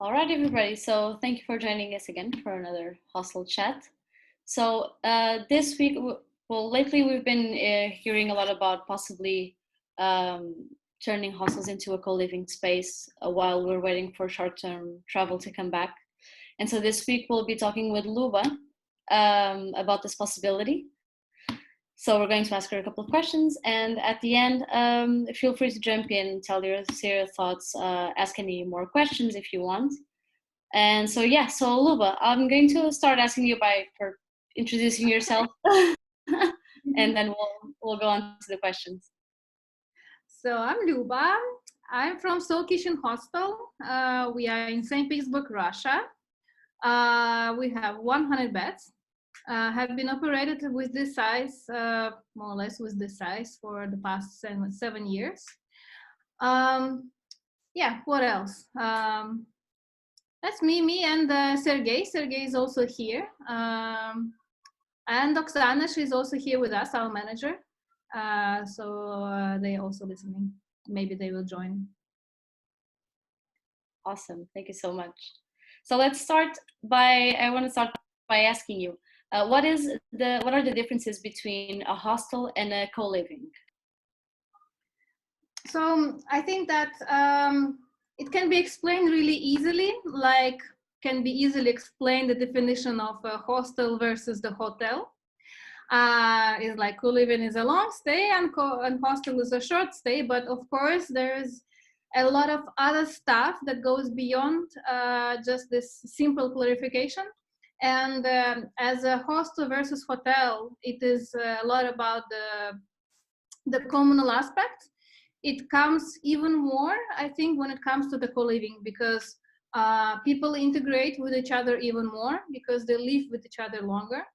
All right, everybody. So thank you for joining us again for another Hostel Chat. So this week, lately we've been hearing a lot about possibly um, turning hostels into a co-living space while we're waiting for short-term travel to come back. And so this week we'll be talking with Luba about this possibility. So we're going to ask her a couple of questions, and at the end, feel free to jump in, tell your thoughts, ask any more questions if you want. And so yeah, so Luba, I'm going to start asking you for introducing yourself, and then we'll go on to the questions. So I'm Luba. I'm from Soul Kitchen Hostel. We are in St. Petersburg, Russia. We have 100 beds. Have been operated with this size, more or less with this size for the past 7 years. Yeah, what else? That's me and Sergey. Sergey is also here. And Oksana, she's also here with us, our manager. So they're also listening. Maybe they will join. Awesome, thank you so much. So let's start I want to start by asking you, what are the differences between a hostel and a co-living? So I think that it can be explained really easily, can be easily explained the definition of a hostel versus the hotel. Is like co-living is a long stay and hostel is a short stay, but of course there's a lot of other stuff that goes beyond just this simple clarification. And as a hostel versus hotel, it is a lot about the communal aspect. It comes even more, I think, when it comes to the co-living, because people integrate with each other even more because they live with each other longer.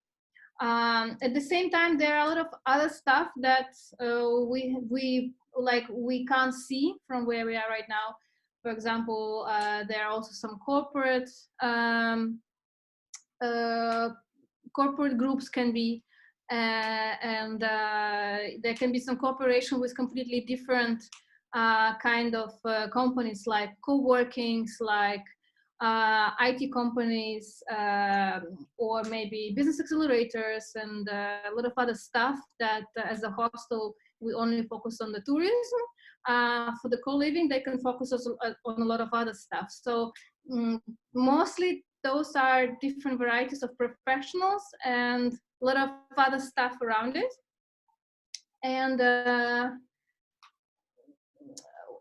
At the same time, there are a lot of other stuff that we can't see from where we are right now. For example, there are also some corporate groups can be, and there can be some cooperation with completely different kind of companies, like co-workings, like IT companies, or maybe business accelerators, and a lot of other stuff that as a hostel we only focus on the tourism. For the co-living, they can focus on a lot of other stuff. So mostly those are different varieties of professionals and a lot of other stuff around it. And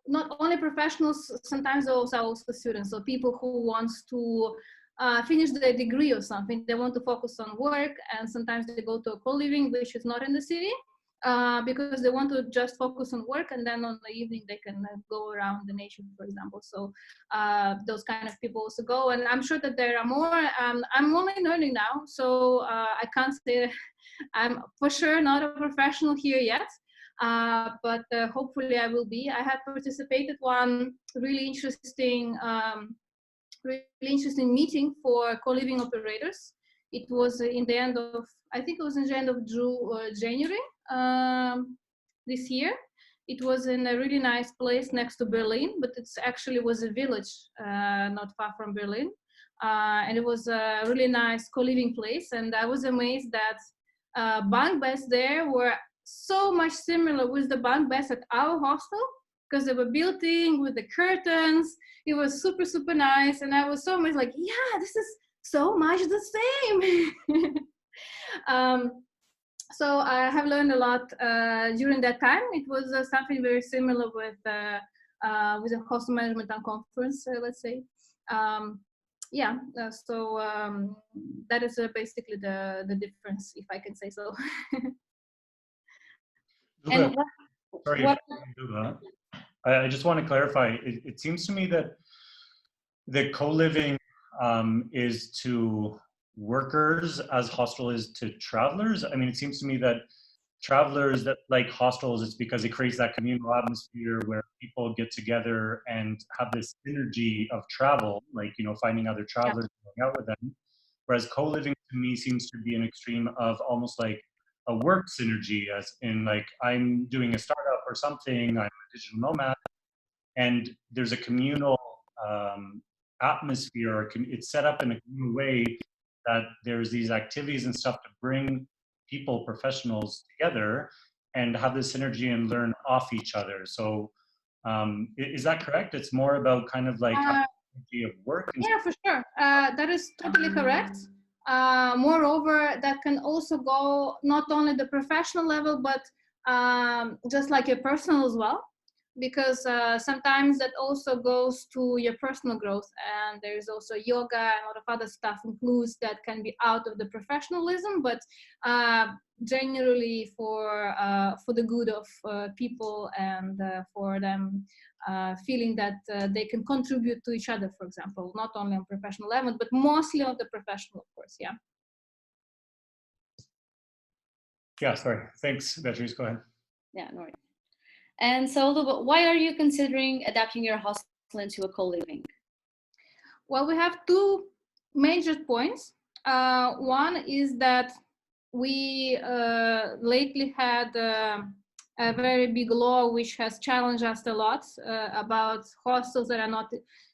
not only professionals, sometimes those are also students, so people who wants to finish their degree or something. They want to focus on work, and sometimes they go to a co-living which is not in the city, because they want to just focus on work, and then on the evening they can go around the nation, for example. So those kind of people also go, and I'm sure that there are more. I'm only learning now, so I can't say I'm for sure not a professional here yet. But hopefully I will be. I have participated one really interesting meeting for co-living operators. It was in the end of, I think it was in the end of January this year. It was in a really nice place next to Berlin, but it's actually was a village not far from Berlin. And it was a really nice co-living place. And I was amazed that bunk beds there were so much similar with the bunk beds at our hostel, because they were built in with the curtains. It was super, super nice. And I was so much like, yeah, this is so much the same. So I have learned a lot during that time. It was something very similar with a hostel management and conference, let's say. Yeah, so that is basically the difference, if I can say so. And sorry, I just want to clarify. It seems to me that the co-living is to workers as hostel is to travelers. I mean, it seems to me that travelers that like hostels, it's because it creates that communal atmosphere where people get together and have this synergy of travel, like, you know, finding other travelers, going out with them. Whereas co-living to me seems to be an extreme of almost like a work synergy, as in like I'm doing a startup or something, I'm a digital nomad, and there's a communal atmosphere, or it's set up in a way that there's these activities and stuff to bring people, professionals together and have this synergy and learn off each other. So is that correct? It's more about kind of like of work. Yeah, for sure. That is totally correct. Moreover, that can also go not only the professional level, but just like your personal as well, because sometimes that also goes to your personal growth. And there's also yoga and a lot of other stuff includes that can be out of the professionalism, but generally for the good of people and for them feeling that they can contribute to each other, for example, not only on professional level, but mostly on the professional, of course, yeah. Yeah, sorry. Thanks, Beatrice, go ahead. Yeah, no worries. And so, why are you considering adapting your hostel into a co-living? Well, we have two major points. One is that we lately had a very big law which has challenged us a lot about hostels that are not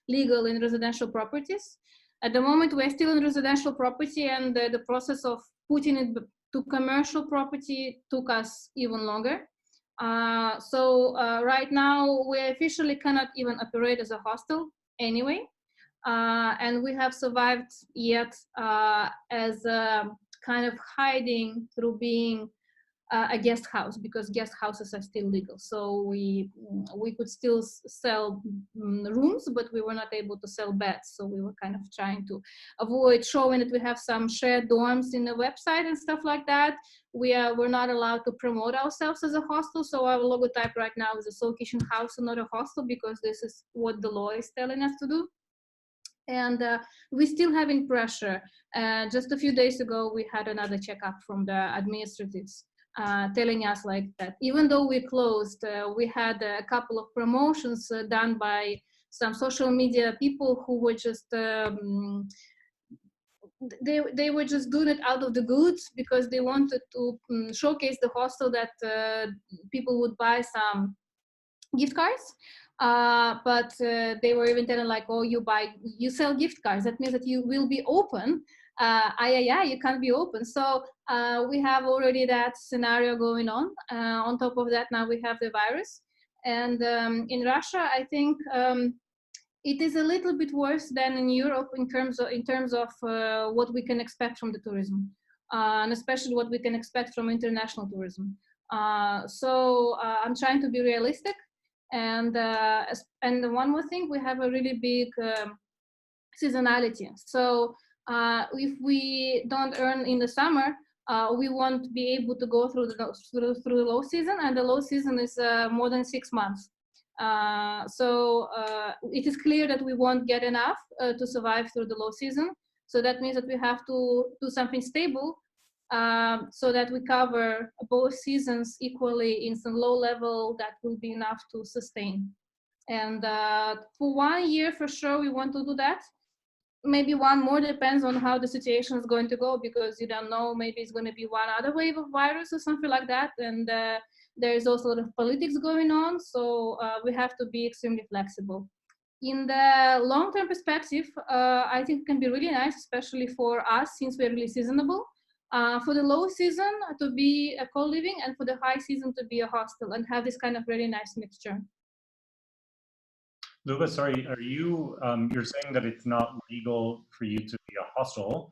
legal in residential properties. At the moment, we're still in residential property, and the process of putting it to commercial property took us even longer. So right now, we officially cannot even operate as a hostel anyway. And we have survived yet as a kind of hiding through being a guest house, because guest houses are still legal. So we could still sell rooms, but we were not able to sell beds. So we were kind of trying to avoid showing that we have some shared dorms in the website and stuff like that. We're not allowed to promote ourselves as a hostel. So our logotype right now is a soul kitchen house and not a hostel, because this is what the law is telling us to do. And we're still having pressure. Just a few days ago, we had another checkup from the administratives telling us like that even though we closed, we had a couple of promotions done by some social media people who were just they were just doing it out of the goods, because they wanted to showcase the hostel, that people would buy some gift cards. But they were even telling like, oh, you sell gift cards, that means that you will be open. You can't be open. So we have already that scenario going on. On top of that, now we have the virus. And in Russia, I think it is a little bit worse than in Europe in terms of what we can expect from the tourism, and especially what we can expect from international tourism. So I'm trying to be realistic. And one more thing, we have a really big seasonality. So if we don't earn in the summer, we won't be able to go through the low season, and the low season is more than 6 months. So it is clear that we won't get enough to survive through the low season. So that means that we have to do something stable, so that we cover both seasons equally in some low level that will be enough to sustain. And for 1 year, for sure, we want to do that. Maybe one more, depends on how the situation is going to go, because you don't know, maybe it's going to be one other wave of virus or something like that. And there's also a lot of politics going on. So we have to be extremely flexible. In the long-term perspective, I think it can be really nice, especially for us, since we're really seasonable. For the low season to be a co-living, and for the high season to be a hostel, and have this kind of really nice mixture. Luba, sorry, are you, you're saying that it's not legal for you to be a hostel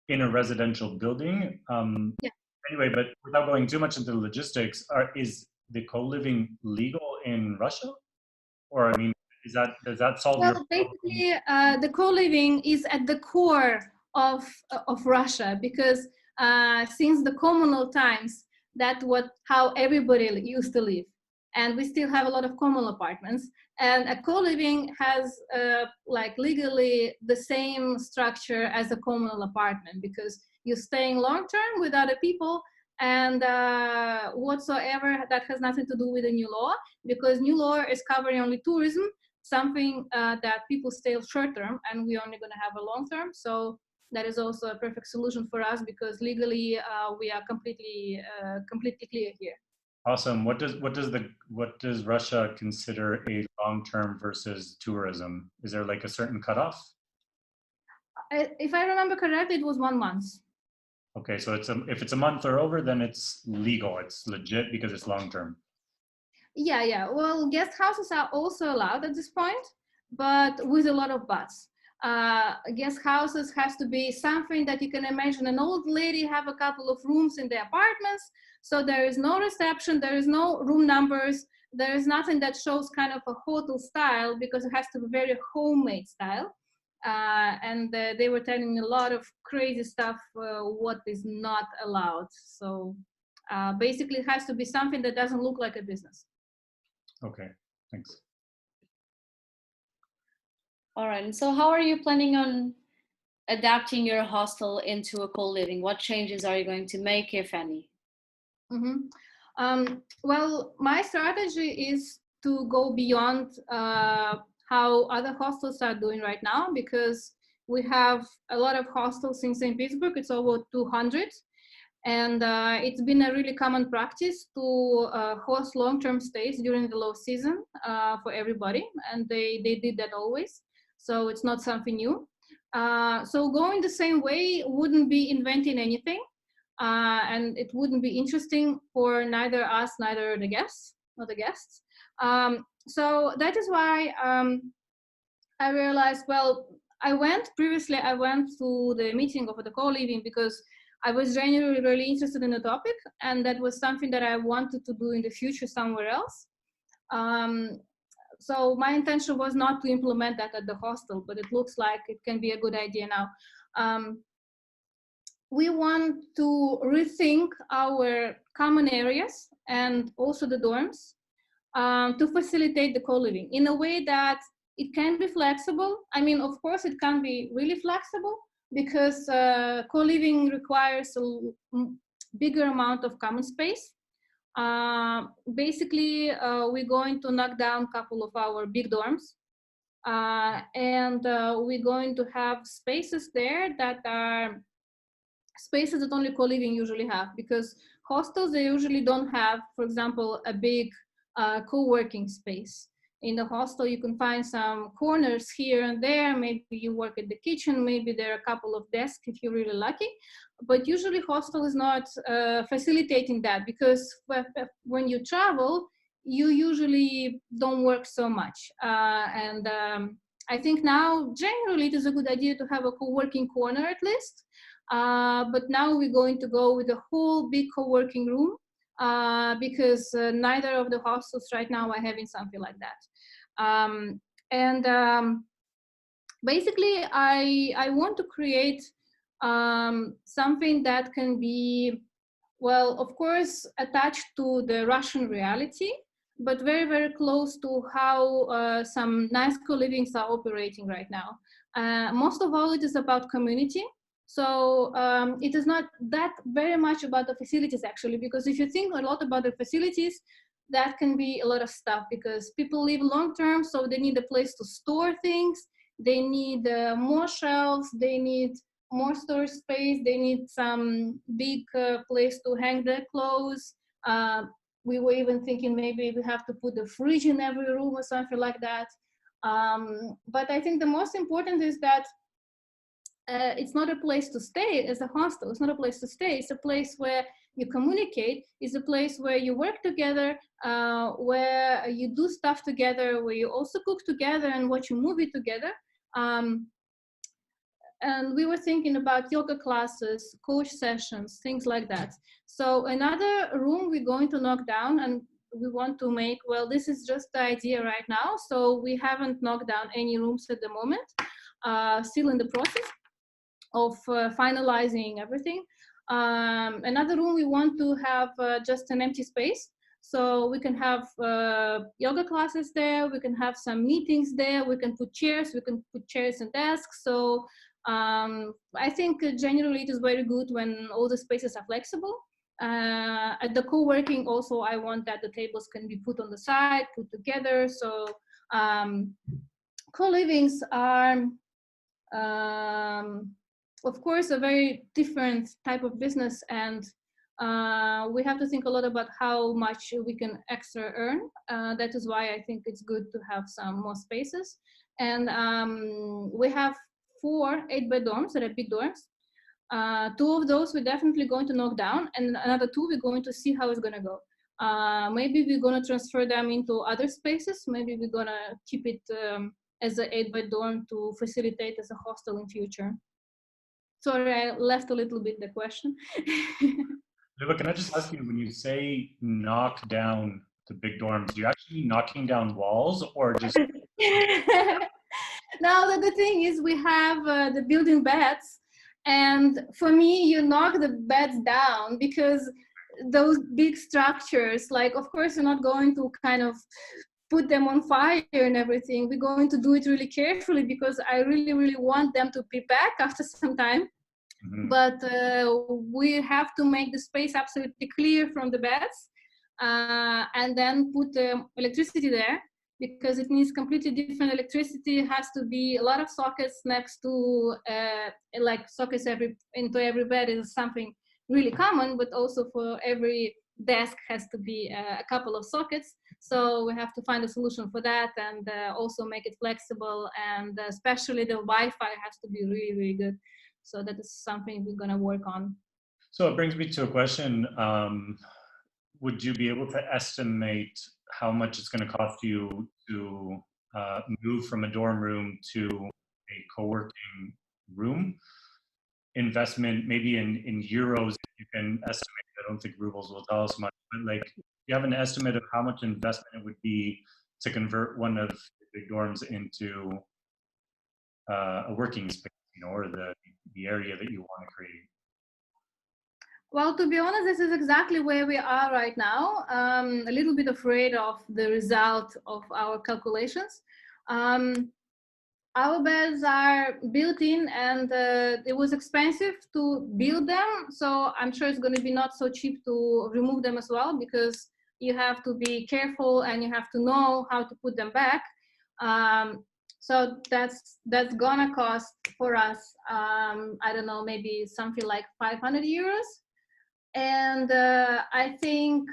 in a residential building? Yeah. Anyway, but without going too much into the logistics, is the co-living legal in Russia? Or, I mean, does that solve your problem? Basically, the co-living is at the core of Russia, because since the communal times, that's how everybody used to live. And we still have a lot of communal apartments. And a co-living has like legally the same structure as a communal apartment, because you're staying long-term with other people, and whatsoever, that has nothing to do with the new law, because new law is covering only tourism, something that people stay short-term, and we're only going to have a long-term. So that is also a perfect solution for us, because legally we are completely clear here. Awesome. What does Russia consider a long-term versus tourism? Is there like a certain cutoff? If I remember correctly, it was 1 month. Okay, so if it's a month or over, then it's legal. It's legit because it's long-term. Yeah. Well, guest houses are also allowed at this point, but with a lot of buts. Guest houses has to be something that you can imagine an old lady have a couple of rooms in the apartments. So there is no reception, there is no room numbers, there is nothing that shows kind of a hotel style because it has to be very homemade style. And they were telling me a lot of crazy stuff, what is not allowed. So basically it has to be something that doesn't look like a business. Okay, thanks. All right, and so how are you planning on adapting your hostel into a co-living? What changes are you going to make, if any? Well, my strategy is to go beyond how other hostels are doing right now, because we have a lot of hostels in St. Petersburg. It's over 200. And it's been a really common practice to host long-term stays during the low season for everybody. And they did that always. So it's not something new. So going the same way wouldn't be inventing anything. And it wouldn't be interesting for neither us, neither the guests, not the guests. So that is why I realized, well, I went to the meeting of the co-living because I was genuinely really interested in the topic, and that was something that I wanted to do in the future somewhere else. So my intention was not to implement that at the hostel, but it looks like it can be a good idea now. We want to rethink our common areas and also the dorms to facilitate the co-living in a way that it can be flexible. I mean, of course, it can be really flexible because co-living requires a bigger amount of common space. Basically, we're going to knock down a couple of our big dorms. And we're going to have spaces there that are spaces that only co-living usually have, because hostels, they usually don't have, for example, a big co-working space. In the hostel, you can find some corners here and there. Maybe you work at the kitchen, maybe there are a couple of desks if you're really lucky. But usually hostel is not facilitating that, because when you travel, you usually don't work so much. I think now generally it is a good idea to have a co-working corner at least. But now we're going to go with a whole big co-working room because neither of the hostels right now are having something like that. Basically, I want to create something that can be, well, of course, attached to the Russian reality, but very, very close to how some nice co-livings are operating right now. Most of all, it is about community. So it is not that very much about the facilities, actually, because if you think a lot about the facilities, that can be a lot of stuff, because people live long-term, so they need a place to store things. They need more shelves. They need more storage space. They need some big place to hang their clothes. We were even thinking maybe we have to put a fridge in every room or something like that. But I think the most important is that it's not a place to stay as a hostel. It's not a place to stay. It's a place where you communicate. It's a place where you work together, where you do stuff together, where you also cook together and watch a movie together. And we were thinking about yoga classes, coach sessions, things like that. So another room we're going to knock down, and we want to make, well, this is just the idea right now. So we haven't knocked down any rooms at the moment, still in the process of finalizing everything. Another room we want to have just an empty space. So we can have yoga classes there, we can have some meetings there, we can put chairs and desks. So I think generally it is very good when all the spaces are flexible. At the co-working also, I want that the tables can be put on the side, put together. So co-livings are, of course, a very different type of business, and We have to think a lot about how much we can extra earn. That is why I think it's good to have some more spaces. And we have 4 8-bed dorms that are big dorms. 2 of those we're definitely going to knock down, and another 2 we're going to see how it's going to go. Maybe we're going to transfer them into other spaces. Maybe we're going to keep it as an 8-bed dorm to facilitate as a hostel in future. Sorry, I left a little bit the question. Luba, can I just ask you, when you say knock down the big dorms, are you actually knocking down walls or just? Now the thing is, we have the building beds, and for me, you knock the beds down because those big structures, like, of course, you're not going to kind of put them on fire and everything. We're going to do it really carefully because I really, really want them to be back after some time. Mm-hmm. But we have to make the space absolutely clear from the beds, and then put electricity there, because it needs completely different electricity. It has to be a lot of sockets next to, like sockets into every bed is something really common, but also for every desk has to be a couple of sockets. So we have to find a solution for that, and also make it flexible, and especially the Wi-Fi has to be really, really good. So that is something we're going to work on. So it brings me to a question. Would you be able to estimate how much it's going to cost you to move from a dorm room to a co-working room? Investment, maybe in euros, you can estimate. I don't think rubles will tell us much, but like, you have an estimate of how much investment it would be to convert one of the big dorms into a working space, you know, or the area that you want to create? Well, to be honest, this is exactly where we are right now. A little bit afraid of the result of our calculations. Our beds are built in, and it was expensive to build them. So I'm sure it's going to be not so cheap to remove them as well, because you have to be careful and you have to know how to put them back. So that's gonna cost for us, I don't know, maybe something like 500 euros. And I think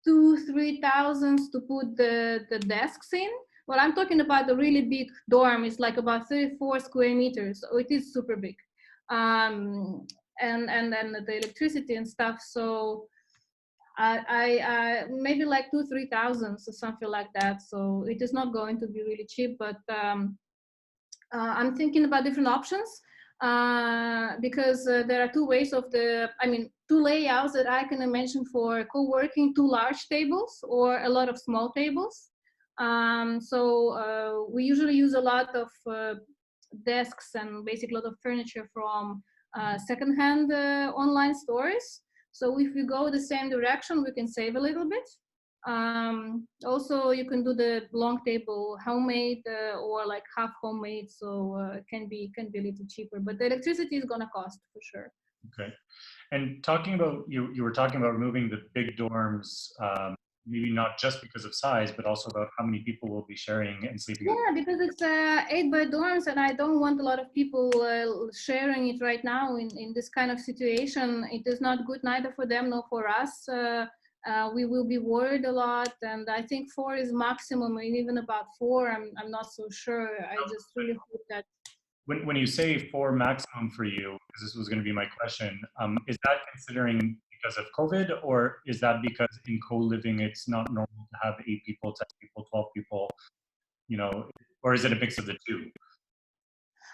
2,000-3,000 to put the desks in. Well, I'm talking about the really big dorm. It's like about 34 square meters, so it is super big. And the electricity and stuff. So I maybe like 2,000-3,000, so something like that. So it is not going to be really cheap, but I'm thinking about different options. Because there are 2 ways of 2 layouts that I can mention for co-working: 2 large tables or a lot of small tables. So we usually use a lot of desks and basically a lot of furniture from secondhand online stores. So if we go the same direction, we can save a little bit. Also, you can do the long table homemade or like half homemade, so it can be a little cheaper, but the electricity is going to cost for sure. Okay. And talking about, you were talking about removing the big dorms, maybe not just because of size, but also about how many people will be sharing and sleeping. Yeah, because it's 8-bed dorms, and I don't want a lot of people sharing it right now in this kind of situation. It is not good neither for them nor for us. We will be worried a lot, and I think 4 is maximum, and even about 4, I'm not so sure. I just really hope that. When you say 4 maximum for you, because this was going to be my question, is that considering because of COVID, or is that because in co-living it's not normal to have 8 people, 10 people, 12 people, you know, or is it a mix of the 2?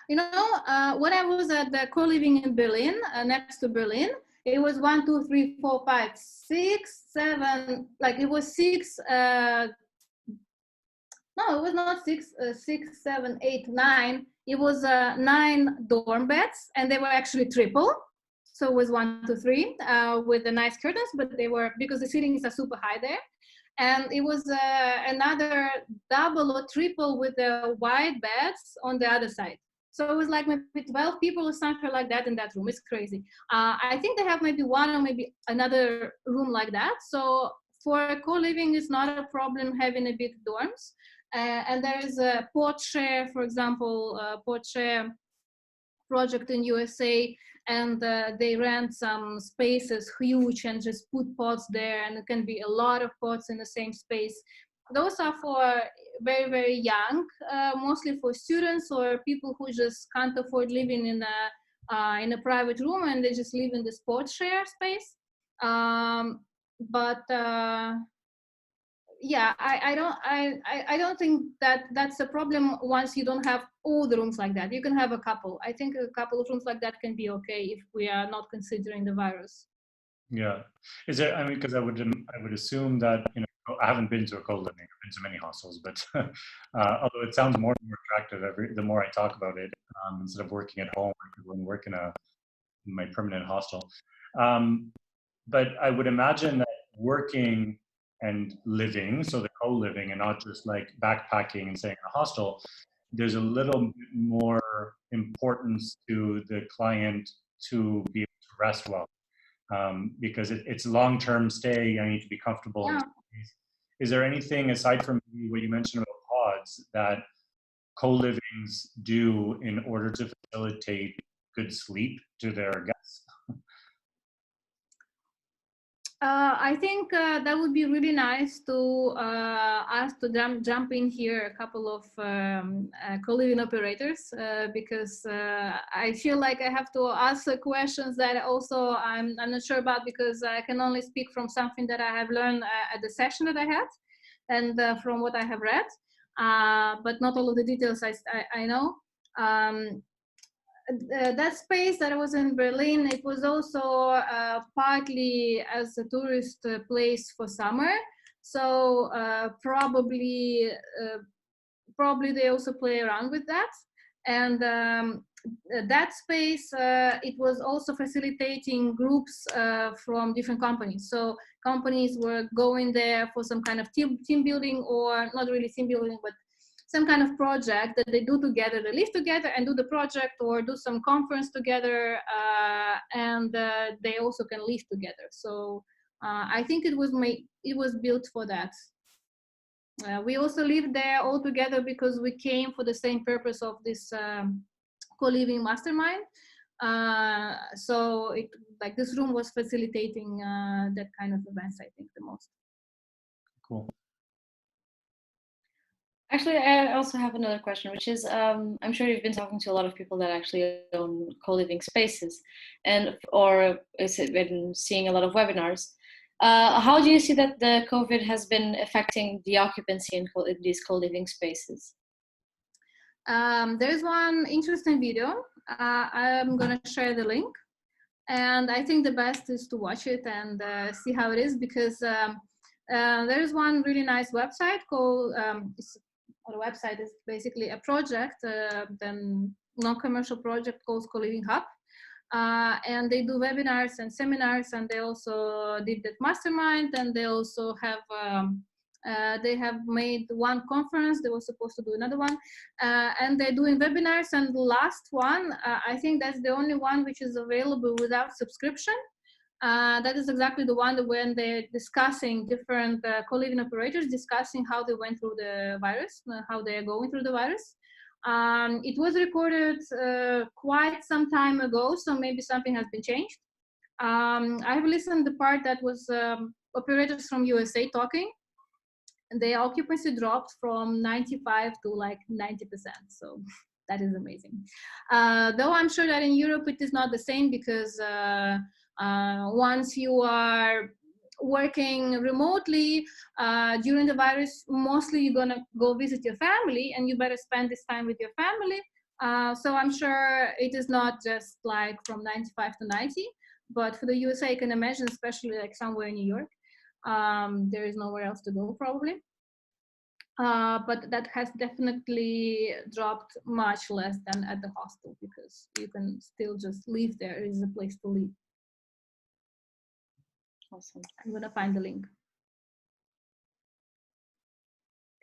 You know, when I was at the co-living in Berlin, next to Berlin, it was 1, 2, 3, 4, 5, 6, 7. Like it was 6. No, it was not 6, 6, 7, 8, 9. It was 9 dorm beds, and they were actually triple. So it was 1, 2, 3 with the nice curtains, but they were, because the ceilings are super high there. And it was another double or triple with the wide beds on the other side. So it was like maybe 12 people or something like that in that room. It's crazy. I think they have maybe 1 or maybe another room like that. So for co-living, it's not a problem having a big dorms. And there is a porch share, for example, porch share project in USA, and they rent some spaces huge and just put pots there, and it can be a lot of pots in the same space. Those are for very, very young, mostly for students or people who just can't afford living in a private room, and they just live in the sports share space. But yeah, I don't think that that's a problem once you don't have all the rooms like that. You can have a couple. I think a couple of rooms like that can be okay if we are not considering the virus. Yeah. Is there, I mean, because I would assume that, you know, I haven't been to a co-living, I've been to many hostels, but although it sounds more and more attractive the more I talk about it, instead of working at home, I could work in my permanent hostel. But I would imagine that working and living, so the co-living and not just like backpacking and staying in a hostel, there's a little bit more importance to the client to be able to rest well. Because it's long-term stay, I need to be comfortable. Yeah. Is there anything aside from what you mentioned about pods that co-livings do in order to facilitate good sleep to their guests? I think that would be really nice to us to jump in here a couple of co-living operators, because I feel like I have to ask questions that also I'm not sure about, because I can only speak from something that I have learned at the session that I had and from what I have read, but not all of the details I know. That space that was in Berlin, it was also partly as a tourist place for summer. So probably they also play around with that. And that space, it was also facilitating groups from different companies. So companies were going there for some kind of team building, or not really team building, but some kind of project that they do together. They live together and do the project, or do some conference together, and they also can live together. So I think it was built for that. We also lived there all together because we came for the same purpose of this co-living mastermind. So like this room was facilitating that kind of events, I think, the most. Cool. Actually, I also have another question, which is, I'm sure you've been talking to a lot of people that actually own co-living spaces, or been seeing a lot of webinars. How do you see that the COVID has been affecting the occupancy in these co-living spaces? There's one interesting video. I'm gonna share the link, and I think the best is to watch it and see how it is, because there's one really nice website called, or a website is basically a project, then non-commercial project called Coliving Hub. And they do webinars and seminars, and they also did that mastermind, and they also have made one conference. They were supposed to do another one, and they're doing webinars. And the last one, I think that's the only one which is available without subscription. That is exactly the one when they're discussing different co-living operators, discussing how they went through the virus, how they are going through the virus. It was recorded quite some time ago, so maybe something has been changed. I have listened to the part that was operators from USA talking. The occupancy dropped from 95 to like 90%. So that is amazing. Though I'm sure that in Europe it is not the same, because once you are working remotely during the virus, mostly you're gonna go visit your family, and you better spend this time with your family. So I'm sure it is not just like from 95 to 90, but for the USA, I can imagine, especially like somewhere in New York, there is nowhere else to go probably. But that has definitely dropped much less than at the hostel, because you can still just live there. It is a place to live. Awesome. I'm gonna find the link.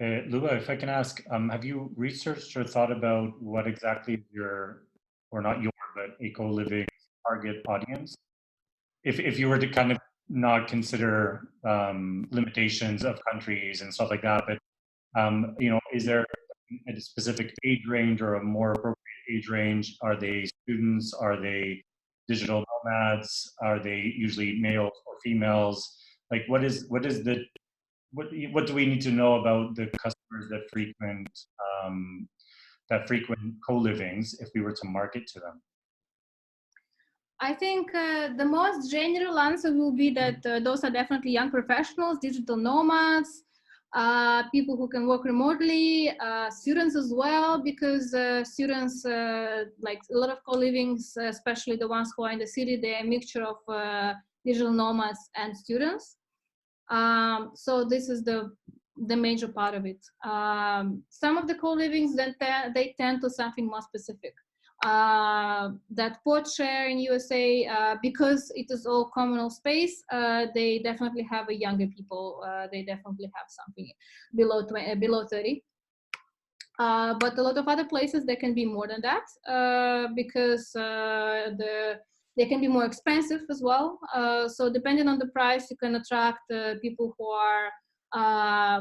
Luba, if I can ask, have you researched or thought about what exactly but a co-living target audience? If you were to kind of not consider limitations of countries and stuff like that, but you know, is there a specific age range or a more appropriate age range? Are they students? Are they digital nomads? Are they usually males or females? Like, what do we need to know about the customers that frequent co-livings if we were to market to them? I think the most general answer will be that those are definitely young professionals, digital nomads, people who can work remotely, students as well, because students, like a lot of co-livings, especially the ones who are in the city, they're a mixture of digital nomads and students. So this is the major part of it. Some of the co-livings, then they tend to something more specific. That pod share in USA, because it is all communal space, they definitely have a younger people. They definitely have something below 30. But a lot of other places, they can be more than that, because they can be more expensive as well. So depending on the price, you can attract people who are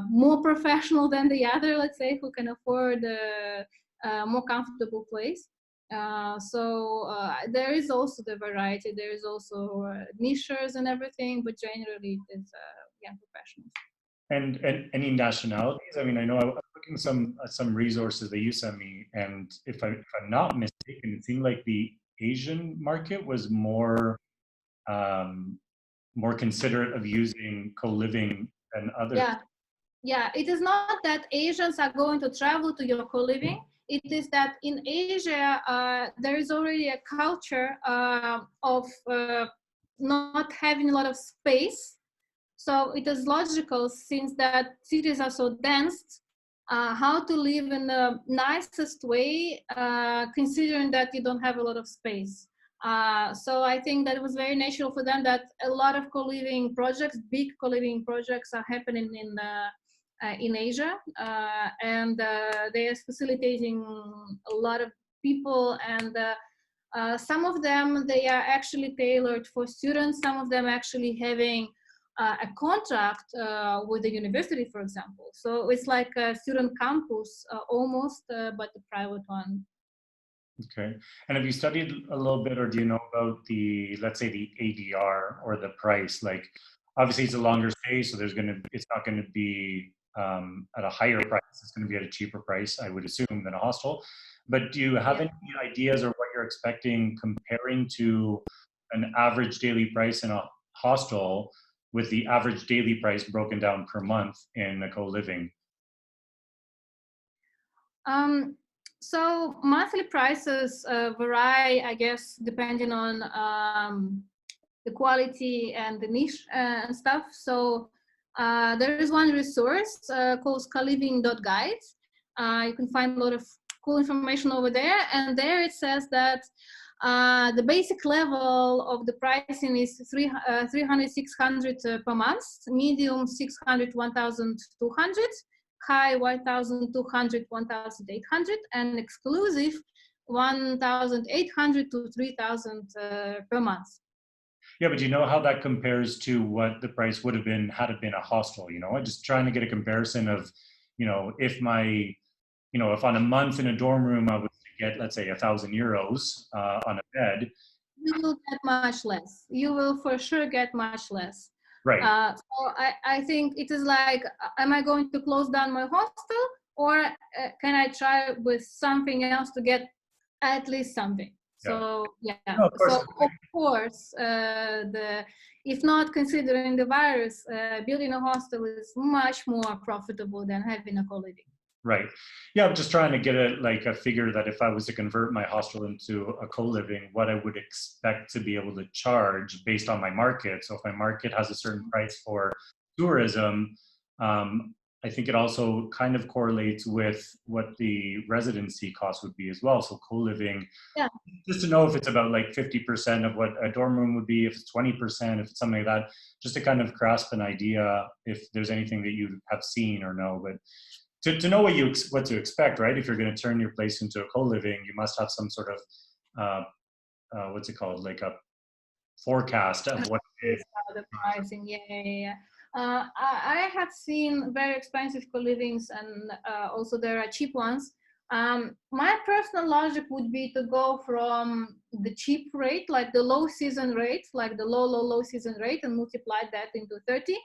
more professional than the other, let's say, who can afford a more comfortable place. There is also the variety. There is also niches and everything, but generally it is young professionals. And any nationalities? I mean, I know I was looking some resources that you sent me, and if I'm not mistaken, it seemed like the Asian market was more more considerate of using co-living than others. Yeah, it is not that Asians are going to travel to your co-living. It is that in Asia, there is already a culture of not having a lot of space. So it is logical, since that cities are so dense, how to live in the nicest way, considering that you don't have a lot of space. So I think that it was very natural for them that a lot of co-living projects, big co-living projects, are happening in Asia, and they are facilitating a lot of people, and some of them, they are actually tailored for students. Some of them actually having a contract with the university, for example. So it's like a student campus almost, but a private one. Okay. And have you studied a little bit, or do you know about let's say the ADR or the price? Like, obviously it's a longer stay, so it's not going to be at a higher price. It's going to be at a cheaper price, I would assume, than a hostel. But do you have any ideas or what you're expecting comparing to an average daily price in a hostel with the average daily price broken down per month in a co-living? So monthly prices vary, I guess, depending on the quality and the niche and stuff. So there is one resource called Coliving.guide. You can find a lot of cool information over there. And there it says that the basic level of the pricing is 300, 600 per month, medium 600, 1,200. High 1,200, 1,800, and exclusive 1,800 to 3,000 per month. Yeah, but do you know how that compares to what the price would have been had it been a hostel? You know, I'm just trying to get a comparison of, if on a month in a dorm room I was to get, let's say, €1,000 on a bed. You will get much less. You will for sure get much less. Right. So I think it is like, am I going to close down my hostel, or can I try with something else to get at least something? So No, of course. So of course, if not considering the virus, building a hostel is much more profitable than having a co-living. Right. Yeah, I'm just trying to get a figure that if I was to convert my hostel into a co-living, what I would expect to be able to charge based on my market. So if my market has a certain price for tourism, I think it also kind of correlates with what the residency cost would be as well. So co-living, just to know if it's about like 50% of what a dorm room would be, if it's 20%, if it's something like that, just to kind of grasp an idea if there's anything that you have seen or know. But to know what to expect, right? If you're going to turn your place into a co-living, you must have some sort of what's it called, like a forecast of what it is. The pricing, I have seen very expensive co-livings, and also there are cheap ones. My personal logic would be to go from the cheap rate, like the low season rate, like the low season rate, and multiply that into 30.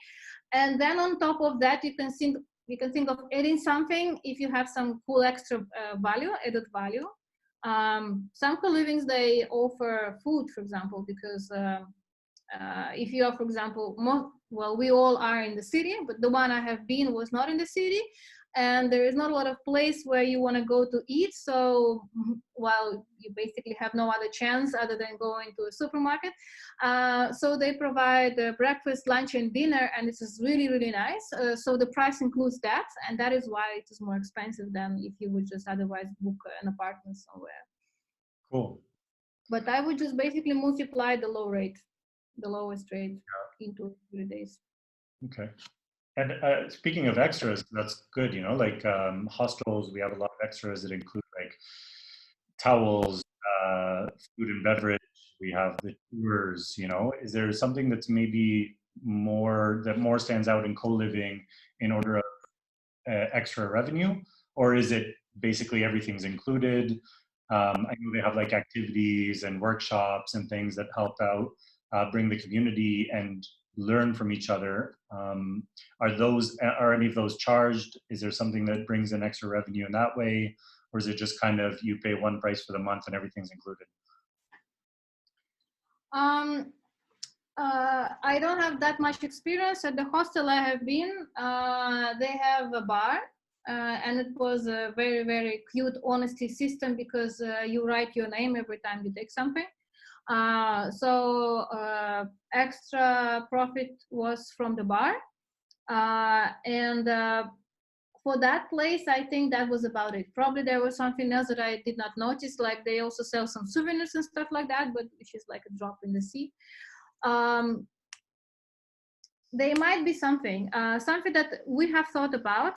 And then on top of that, you can think of adding something if you have some cool extra added value. Some co-livings, they offer food, for example, because if you are, for example, well, we all are in the city, but the one I have been was not in the city, and there is not a lot of place where you want to go to eat. So while you basically have no other chance other than going to a supermarket, so they provide breakfast, lunch, and dinner, and this is really, really nice. So the price includes that, and that is why it is more expensive than if you would just otherwise book an apartment somewhere. Cool. But I would just basically multiply the lowest rate into 3 days. Okay. And speaking of extras, that's good, you know, like hostels, we have a lot of extras that include like towels, food and beverage. We have the tours, you know. Is there something that's maybe more stands out in co-living in order of extra revenue? Or is it basically everything's included? I know they have like activities and workshops and things that help out, bring the community and learn from each other. Are any of those charged? Is there something that brings in extra revenue in that way? Or is it just kind of you pay one price for the month and everything's included? I don't have that much experience. At the hostel I have been, they have a bar, and it was a very, very cute honesty system because you write your name every time you take something. So extra profit was from the bar, and for that place, I think that was about it. Probably there was something else that I did not notice, like they also sell some souvenirs and stuff like that, but which is like a drop in the sea. There might be something that we have thought about,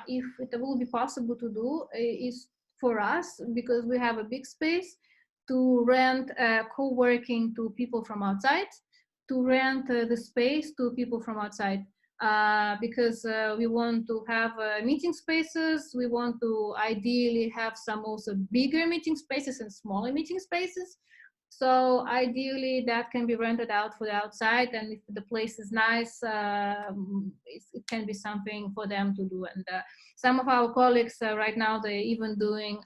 if it will be possible to do, is for us, because we have a big space, to rent co-working to people from outside, to rent the space to people from outside. Because we want to have meeting spaces. We want to ideally have some also bigger meeting spaces and smaller meeting spaces. So ideally that can be rented out for the outside, and if the place is nice, it can be something for them to do. And some of our colleagues right now, they're even doing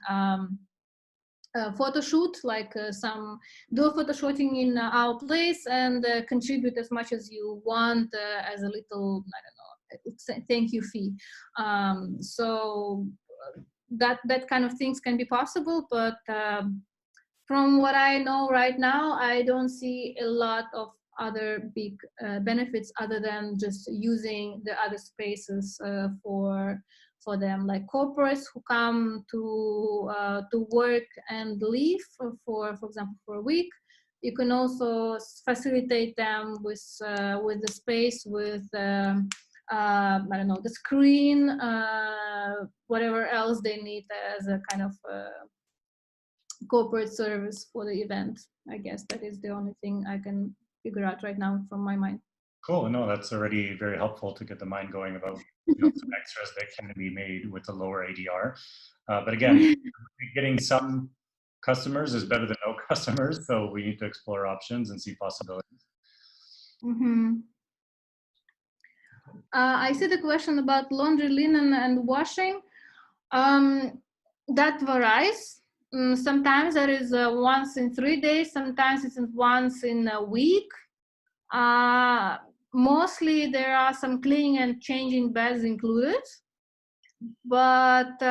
photo shoot, like some do photo shooting in our place and contribute as much as you want as a little, I don't know, thank you fee. So that kind of things can be possible, but from what I know right now, I don't see a lot of other big benefits other than just using the other spaces for them, like corporates who come to work and leave for example, for a week. You can also facilitate them with the space, with I don't know, the screen, whatever else they need as a kind of corporate service for the event. I guess that is the only thing I can figure out right now from my mind. Cool. No, that's already very helpful to get the mind going about, you know, some extras that can be made with a lower ADR. But again, getting some customers is better than no customers, so we need to explore options and see possibilities. Mm-hmm. I see the question about laundry, linen, and washing. That varies. Sometimes there is once in 3 days, sometimes it's once in a week. Mostly there are some cleaning and changing beds included, but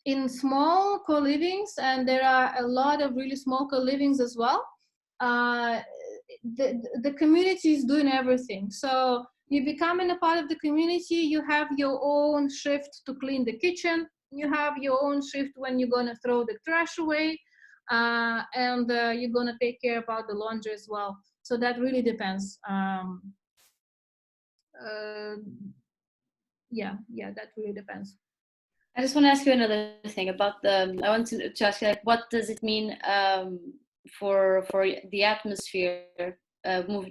in small co-livings, and there are a lot of really small co-livings as well, the community is doing everything. So you becoming a part of the community, you have your own shift to clean the kitchen, you have your own shift when you're going to throw the trash away, and you're going to take care about the laundry as well. So that really depends. Yeah, that really depends. I just want to ask you another thing about I want to ask you, like, what does it mean for the atmosphere,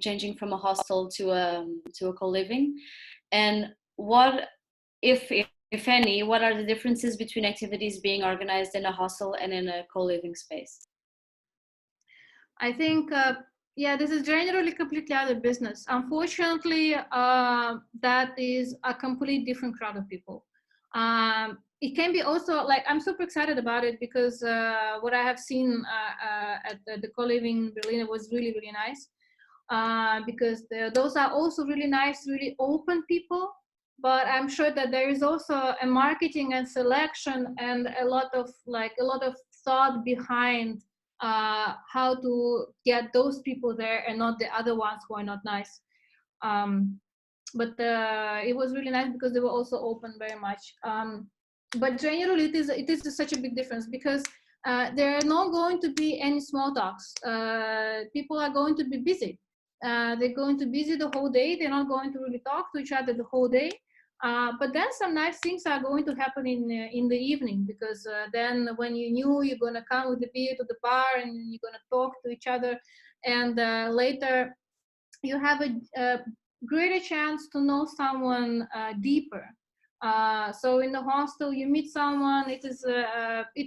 changing from a hostel to a co-living, and what if if any, what are the differences between activities being organized in a hostel and in a co-living space? I think, yeah, this is generally completely other business. Unfortunately, that is a completely different crowd of people. It can be also like, I'm super excited about it because what I have seen at the co-living in Berlin was really, really nice. Because those are also really nice, really open people. But I'm sure that there is also a marketing and selection and a lot of thought behind how to get those people there and not the other ones who are not nice. But it was really nice because they were also open very much. But generally, it is such a big difference because there are not going to be any small talks. People are going to be busy. They're going to be busy the whole day. They're not going to really talk to each other the whole day. But then some nice things are going to happen in the evening because then when you knew you're going to come with the beer to the bar and you're going to talk to each other, and later you have a greater chance to know someone deeper. So in the hostel, you meet someone. It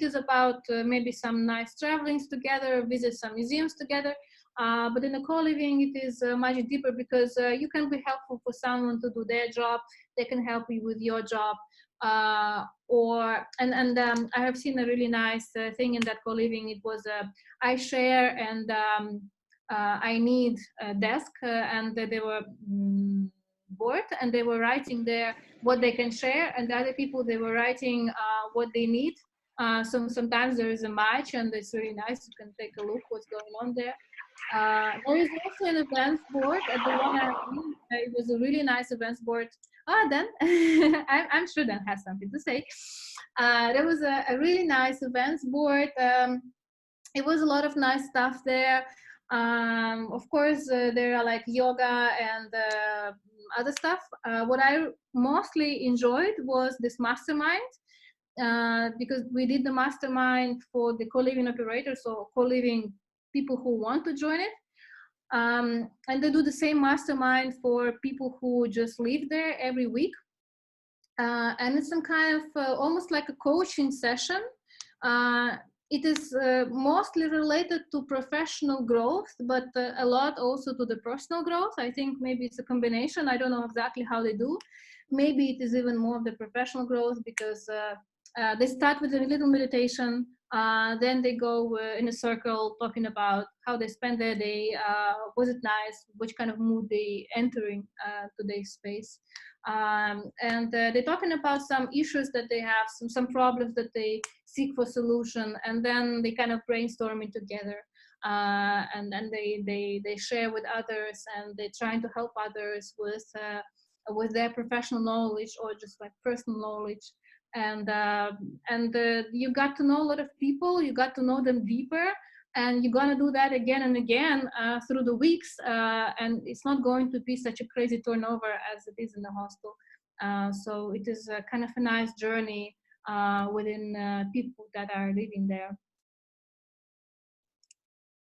is about maybe some nice travelings together, visit some museums together. But in the co-living, it is much deeper because you can be helpful for someone to do their job. They can help you with your job. I have seen a really nice thing in that co-living. It was I share and I need a desk, and they were bored, and they were writing there what they can share, and the other people, they were writing what they need. So sometimes there is a match, and it's really nice. You can take a look what's going on there. There is also an events board at the one I mean, it was a really nice events board. Then I'm sure Dan has something to say. There was a really nice events board. It was a lot of nice stuff there. Of course, there are like yoga and other stuff. What I mostly enjoyed was this mastermind because we did the mastermind for the co-living operators, so co-living people who want to join it. And they do the same mastermind for people who just live there every week. And it's some kind of almost like a coaching session. It is mostly related to professional growth, but a lot also to the personal growth. I think maybe it's a combination. I don't know exactly how they do. Maybe it is even more of the professional growth because they start with a little meditation. Then they go in a circle talking about how they spend their day, was it nice, which kind of mood they entering today's space. And they're talking about some issues that they have, some problems that they seek for solution, and then they kind of brainstorming together, and then they share with others, and they're trying to help others with their professional knowledge or just like personal knowledge. And you got to know a lot of people, you got to know them deeper, and you're gonna do that again and again through the weeks, and it's not going to be such a crazy turnover as it is in the hostel. So it is a kind of a nice journey within people that are living there.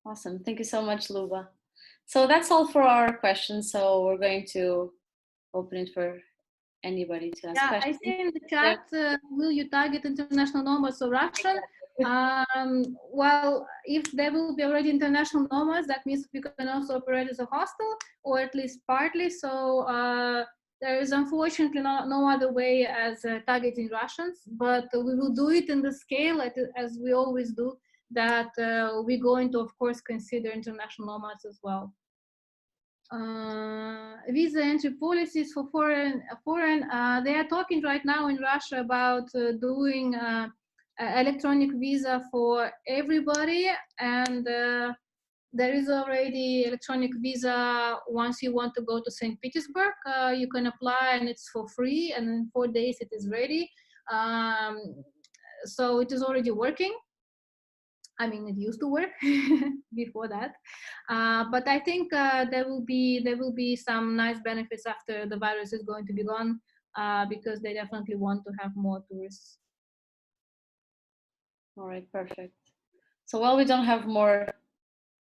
Awesome, thank you so much, Luba. So that's all for our questions. So we're going to open it for anybody to ask questions. I see in the chat, will you target international nomads or Russian? Well, if there will be already international nomads, that means we can also operate as a hostel, or at least partly. So there is unfortunately no other way as targeting Russians, but we will do it in the scale as we always do, that we're going to, of course, consider international nomads as well. Visa entry policies for foreign, they are talking right now in Russia about doing electronic visa for everybody, and there is already electronic visa. Once you want to go to St. Petersburg, you can apply, and it's for free, and in 4 days it is ready. So it is already working. I mean, it used to work before that, but I think there will be some nice benefits after the virus is going to be gone, because they definitely want to have more tourists. All right, perfect. So while we don't have more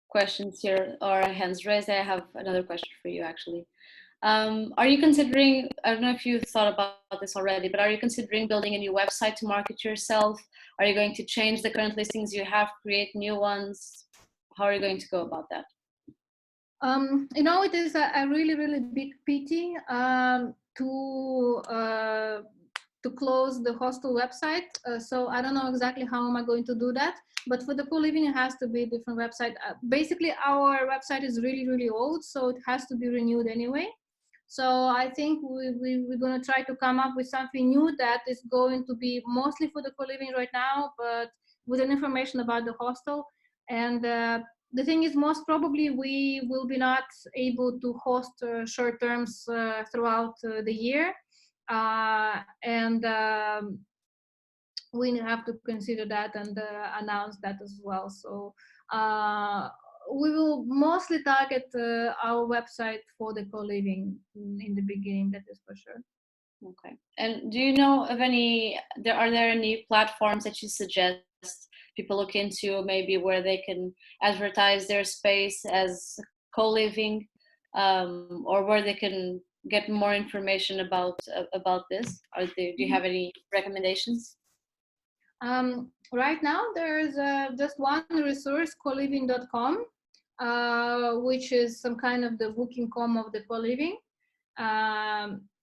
questions here or hands raised, I have another question for you actually. Are you considering, I don't know if you thought about this already, but are you considering building a new website to market yourself? Are you going to change the current listings you have, create new ones? How are you going to go about that? You know, it is a really, really big pity to close the hostel website. So I don't know exactly how am I going to do that. But for the co-living, it has to be a different website. Basically, our website is really, really old, so it has to be renewed anyway. So I think we're going to try to come up with something new that is going to be mostly for the co-living right now, but with an information about the hostel. And the thing is, most probably we will be not able to host short terms throughout the year. And we have to consider that and announce that as well. So we will mostly target our website for the co-living in the beginning, that is for sure. Okay. And do you know of are there any platforms that you suggest people look into, maybe where they can advertise their space as co-living, or where they can get more information about this? Do you have any recommendations? Right now, there's just one resource, coliving.com, which is some kind of the booking.com of the co-living.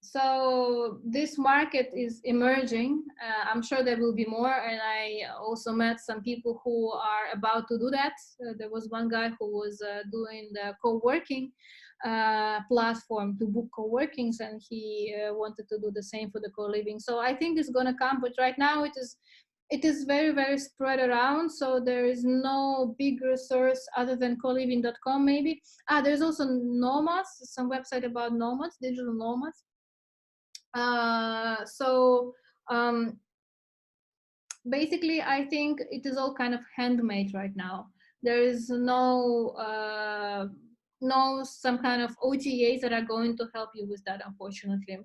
So this market is emerging. I'm sure there will be more, and I also met some people who are about to do that. There was one guy who was doing the co-working platform to book co-workings, and he wanted to do the same for the co-living. So I think it's going to come, but right now it is very, very spread around, so there is no big resource other than coliving.com maybe. There's also nomads, some website about nomads, digital nomads. Basically, I think it is all kind of handmade right now. There is no some kind of OTAs that are going to help you with that, unfortunately.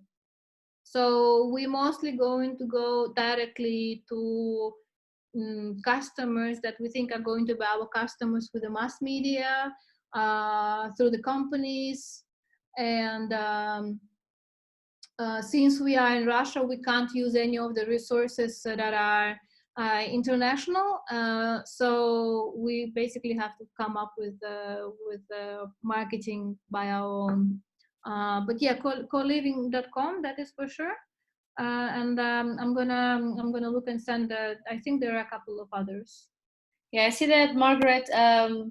So we mostly going to go directly to customers that we think are going to be our customers with the mass media, through the companies. And since we are in Russia, we can't use any of the resources that are international. So we basically have to come up with marketing by our own. But yeah, coliving.com, that is for sure. And I'm gonna look and send. I think there are a couple of others. Yeah, I see that Margaret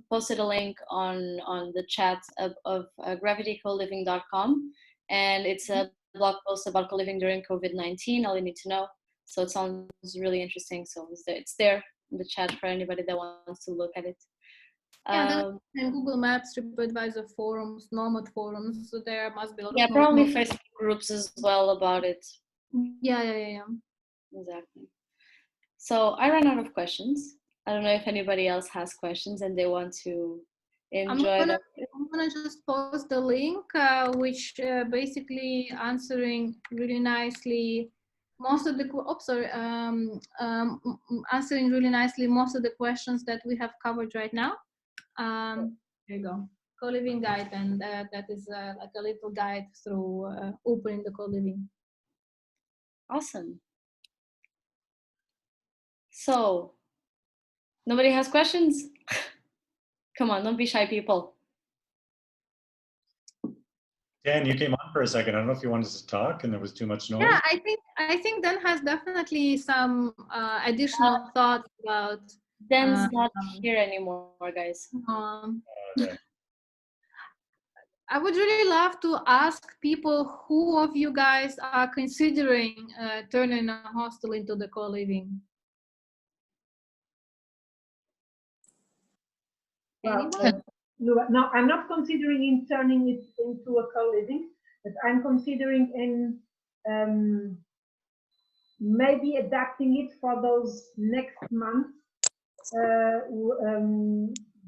posted a link on the chat of gravitycoliving.com, and it's a blog post about co-living during COVID-19. All you need to know. So it sounds really interesting. So it's there in the chat for anybody that wants to look at it. Yeah, and Google Maps, TripAdvisor forums, Nomad forums. So there must be a lot of probably Facebook groups as well about it. Yeah. Exactly. So I ran out of questions. I don't know if anybody else has questions and they want to enjoy I'm gonna just post the link, which basically answering really nicely most of the answering really nicely most of the questions that we have covered right now. There you go, co-living guide, and that is like a little guide through opening the co-living. Awesome. So nobody has questions? Come on, don't be shy, people. Dan, you came on for a second. I don't know if you wanted to talk and there was too much noise. Yeah, I think Dan has definitely some additional thoughts about. Dan's not here anymore, guys. Okay. I would really love to ask people who of you guys are considering turning a hostel into the co-living. Well, no, I'm not considering in turning it into a co-living, but I'm considering in maybe adapting it for those next months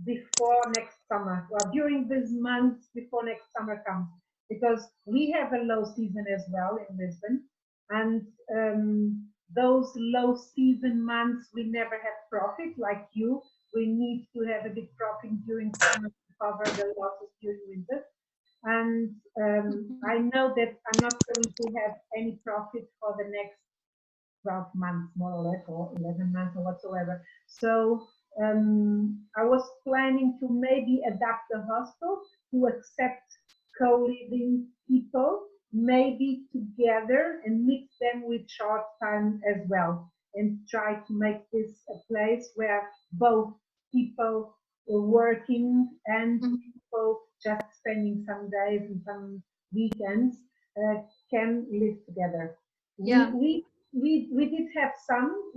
before next summer, or during these months before next summer comes, because we have a low season as well in Lisbon, and those low season months we never have profit like you. We need to have a big profit during summer to cover the losses during winter. And I know that I'm not going to have any profit for the next 12 months, more or less, or 11 months or whatsoever. So I was planning to maybe adapt the hostel to accept co-living people, maybe together, and mix them with short time as well, and try to make this a place where both people working and people just spending some days and some weekends can live together. Yeah. We did have some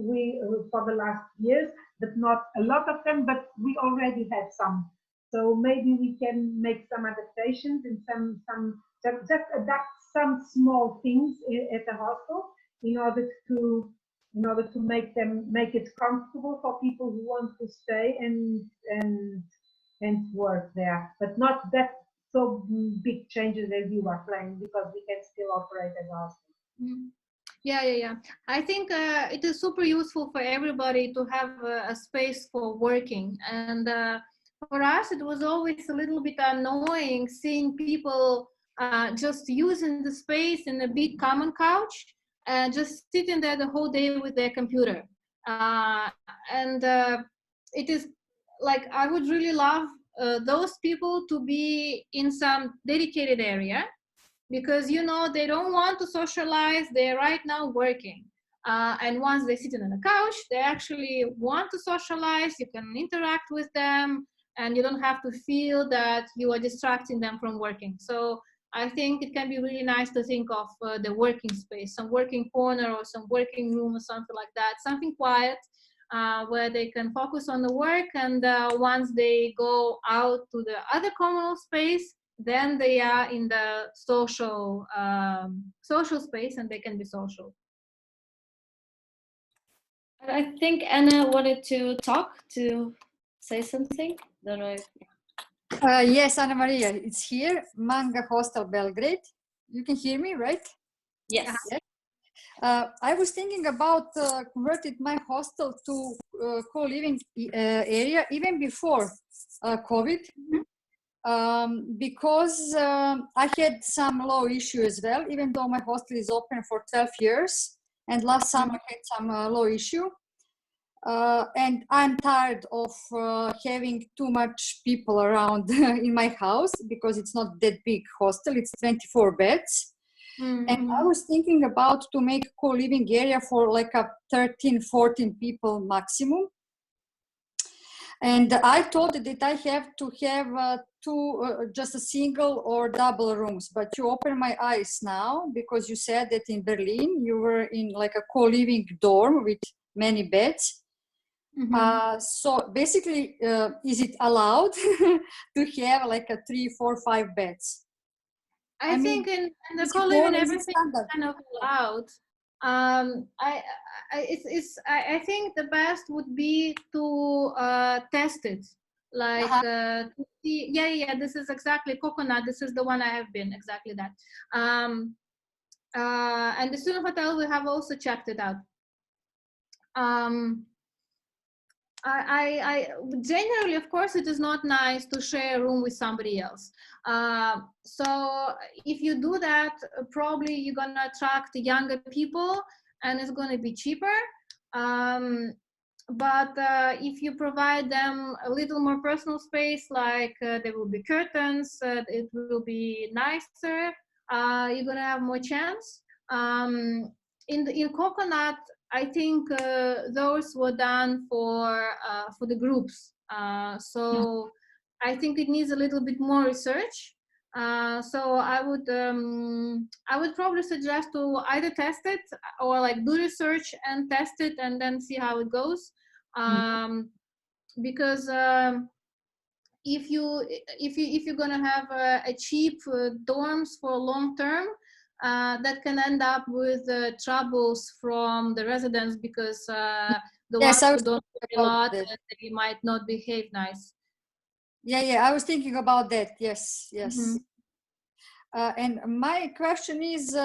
for the last years, but not a lot of them, but we already had some. So maybe we can make some adaptations and some just adapt some small things at the hostel in order to make it comfortable for people who want to stay and work there, but not that so big changes as you are planning, because we can still operate as a hostel. Yeah. I think it is super useful for everybody to have a space for working. And for us, it was always a little bit annoying seeing people just using the space in a big common couch and just sitting there the whole day with their computer. And it is like, I would really love those people to be in some dedicated area, because they don't want to socialize. They're right now working, and once they sit on a couch, they actually want to socialize. You can interact with them, and you don't have to feel that you are distracting them from working. So I think it can be really nice to think of the working space, some working corner or some working room or something like that, something quiet, where they can focus on the work, and once they go out to the other communal space, then they are in the social space, and they can be social. I think Anna wanted to say something. Don't know if... Yes, Anna Maria, it's here. Manga Hostel Belgrade. You can hear me, right? Yes. Yes. I was thinking about converting my hostel to co-living area even before COVID. Because I had some law issue as well, even though my hostel is open for 12 years, and last summer I had some law issue. And I'm tired of having too much people around in my house, because it's not that big hostel, it's 24 beds. And I was thinking about to make co-living area for like a 13, 14 people maximum. And I thought that I have to have just a single or double rooms, but you open my eyes now, because you said that in Berlin you were in like a co-living dorm with many beds. So basically, is it allowed to have like a 3, 4, 5 beds? I think in the co-living everything is kind of allowed. I think the best would be to test it, like to see. Yeah. This is exactly Coconut. This is the one I have been, exactly that. And the student hotel, we have also checked it out. I generally, of course, it is not nice to share a room with somebody else. So if you do that, probably you're gonna attract younger people, and it's gonna be cheaper. But if you provide them a little more personal space, like there will be curtains, it will be nicer. You're gonna have more chance. In Coconut, I think those were done for the groups. So I think it needs a little bit more research. So I would probably suggest to either test it, or like do research and test it and then see how it goes. Because if you're gonna have a cheap dorms for long term, that can end up with troubles from the residents, because the ones who don't pay a lot, they might not behave nice. Yeah, I was thinking about that. Yes. And my question is,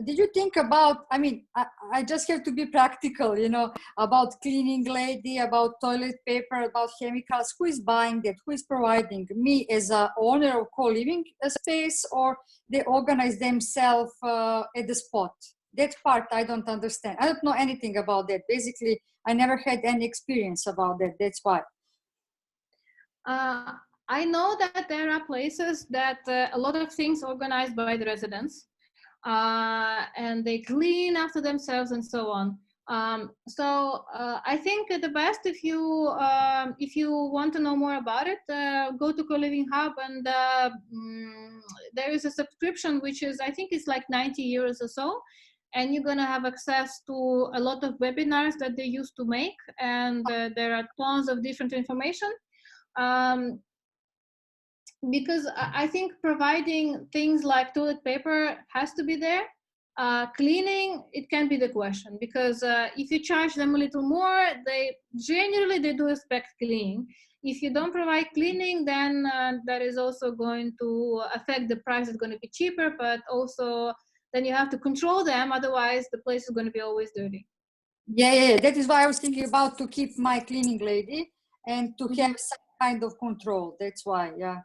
did you think about, I mean, I just have to be practical, you know, about cleaning lady, about toilet paper, about chemicals. Who is buying that? Who is providing? Me as a owner of co-living space, or they organize themselves at the spot? That part I don't understand. I don't know anything about that. Basically, I never had any experience about that. That's why. I know that there are places that a lot of things organized by the residents, and they clean after themselves and so on. I think the best, if you want to know more about it, go to Coliving Hub, and there is a subscription which is, I think it's like 90 euros or so, and you're going to have access to a lot of webinars that they used to make, and there are tons of different information. Because I think providing things like toilet paper has to be there. Cleaning, it can be the question, because if you charge them a little more, they generally do expect cleaning. If you don't provide cleaning, then that is also going to affect the price. It's going to be cheaper, but also then you have to control them, otherwise the place is going to be always dirty. Yeah. That is why I was thinking about to keep my cleaning lady and to have some kind of control. That's why, yeah.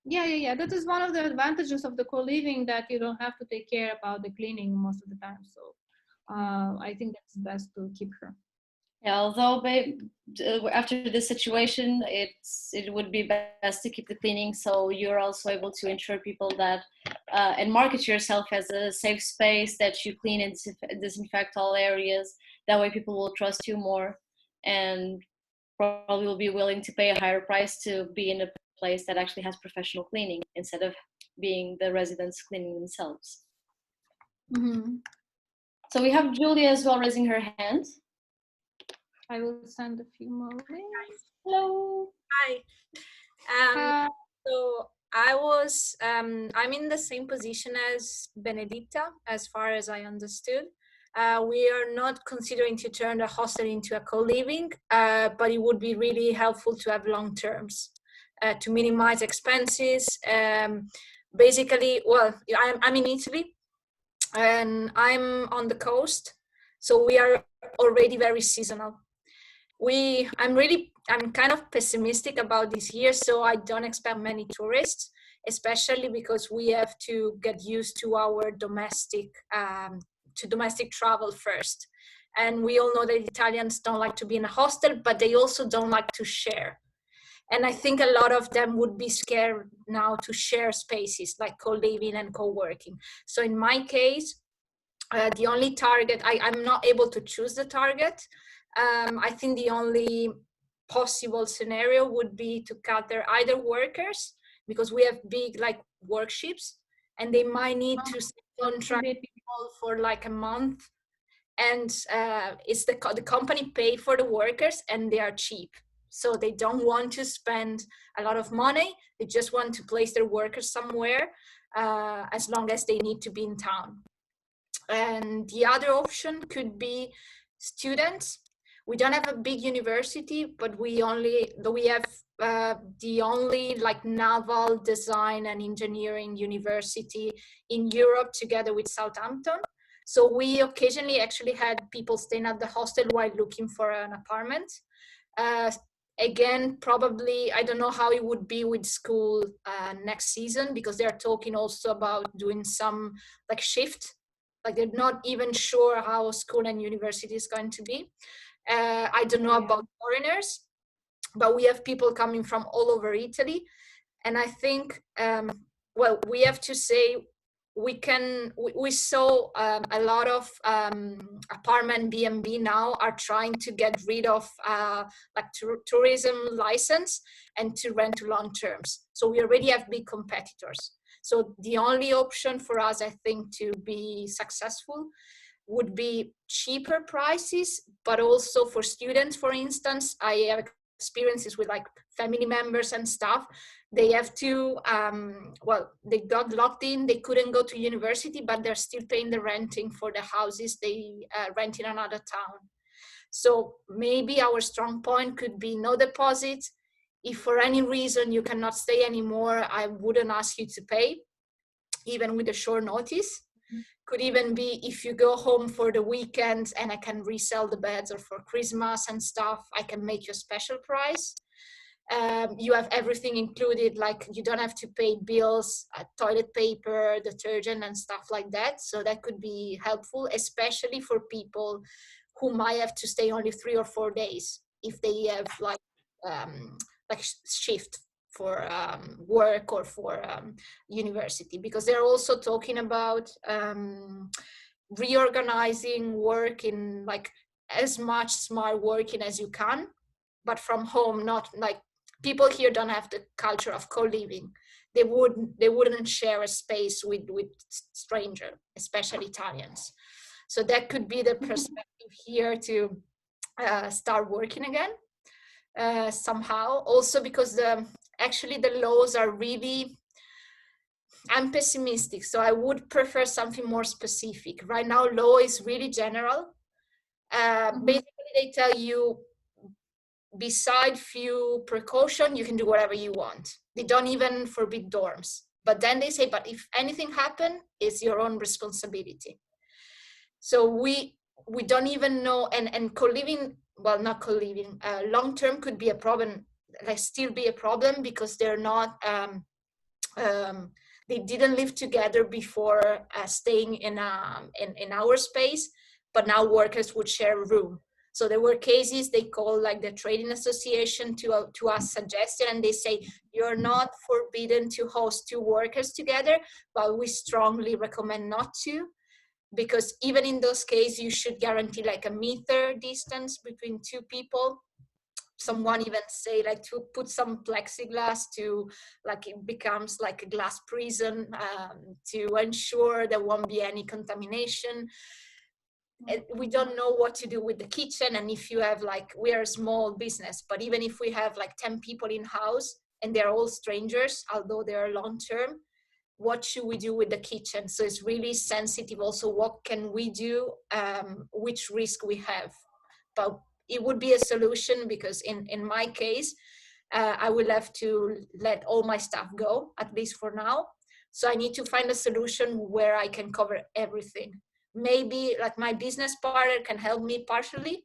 Yeah. That is one of the advantages of the co-living, that you don't have to take care about the cleaning most of the time. So I think that's best to keep her. Yeah, although after this situation, it would be best to keep the cleaning, so you're also able to ensure people that and market yourself as a safe space, that you clean and disinfect all areas. That way people will trust you more and probably will be willing to pay a higher price to be in a place that actually has professional cleaning instead of being the residents cleaning themselves. Mm-hmm. So we have Julia as well raising her hand. I will send a few more links. Hello. Hi. So I'm in the same position as Benedicta, as far as I understood. We are not considering to turn the hostel into a co-living, but it would be really helpful to have long terms to minimize expenses. Basically, well, I'm in Italy and I'm on the coast, so we are already very seasonal. I'm kind of pessimistic about this year, so I don't expect many tourists, especially because we have to get used to our domestic travel first. And we all know that Italians don't like to be in a hostel, but they also don't like to share. And I think a lot of them would be scared now to share spaces like co-living and co-working. So in my case, the only target, I'm not able to choose the target. I think the only possible scenario would be to gather either workers, because we have big like workshops, and they might need to contract people for like a month, and it's the company pay for the workers, and they are cheap, so they don't want to spend a lot of money. They just want to place their workers somewhere as long as they need to be in town. And the other option could be students. We don't have a big university, but we have the only like naval design and engineering university in Europe, together with Southampton. So we occasionally actually had people staying at the hostel while looking for an apartment. Again, probably, I don't know how it would be with school next season, because they're talking also about doing some like shift. Like they're not even sure how school and university is going to be. I don't know about foreigners, but we have people coming from all over Italy. And I think, well, we have to say, we saw a lot of apartment B&B now are trying to get rid of like tourism license and to rent to long terms. So we already have big competitors. So the only option for us, I think, to be successful would be cheaper prices, but also for students, for instance. I have experiences with like family members and stuff. They have to, they got locked in, they couldn't go to university, but they're still paying the renting for the houses they rent in another town. So maybe our strong point could be no deposit. If for any reason you cannot stay anymore, I wouldn't ask you to pay, even with a short notice, Could even be if you go home for the weekend and I can resell the beds, or for Christmas and stuff, I can make you a special price. You have everything included, like you don't have to pay bills, toilet paper, detergent and stuff like that. So that could be helpful, especially for people who might have to stay only 3 or 4 days if they have like shift for work or for university, because they're also talking about reorganizing work in like as much smart working as you can, but from home. Not like people here don't have the culture of co-living. They wouldn't share a space with stranger, especially Italians. So that could be the perspective here to start working again somehow. Also because actually the laws are really, I'm pessimistic, so I would prefer something more specific. Right now, law is really general. Basically, they tell you, beside few precaution, you can do whatever you want. They don't even forbid dorms. But then they say, but if anything happen, it's your own responsibility. So we don't even know, and co-living, well, not co-living, long-term could be a problem, like still be a problem, because they're not, they didn't live together before staying in our space, but now workers would share a room. So there were cases they call like the trading association to us suggested, and they say you're not forbidden to host 2 workers together, but we strongly recommend not to, because even in those cases you should guarantee like a meter distance between 2 people. Someone even say like to put some plexiglass to like it becomes like a glass prison to ensure there won't be any contamination. We don't know what to do with the kitchen, and if you have like, we are a small business, but even if we have like 10 people in house and they're all strangers, although they are long term, what should we do with the kitchen? So it's really sensitive also, what can we do, which risk we have. But it would be a solution, because in my case, I will have to let all my staff go, at least for now. So I need to find a solution where I can cover everything. Maybe like my business partner can help me partially,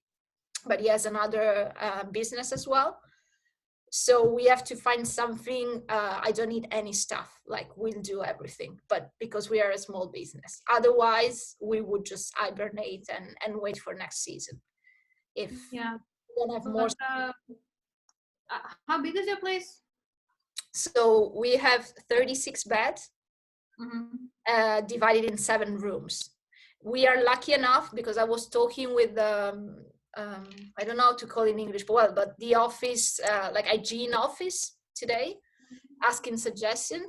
but he has another business as well. So we have to find something. I don't need any staff, like we'll do everything, but because we are a small business. Otherwise, we would just hibernate and wait for next season. If we don't have more. How big is your place? So we have 36 beds, divided in 7 rooms. We are lucky enough, because I was talking with I don't know how to call it in English, but the office, like hygiene office today, asking suggestion.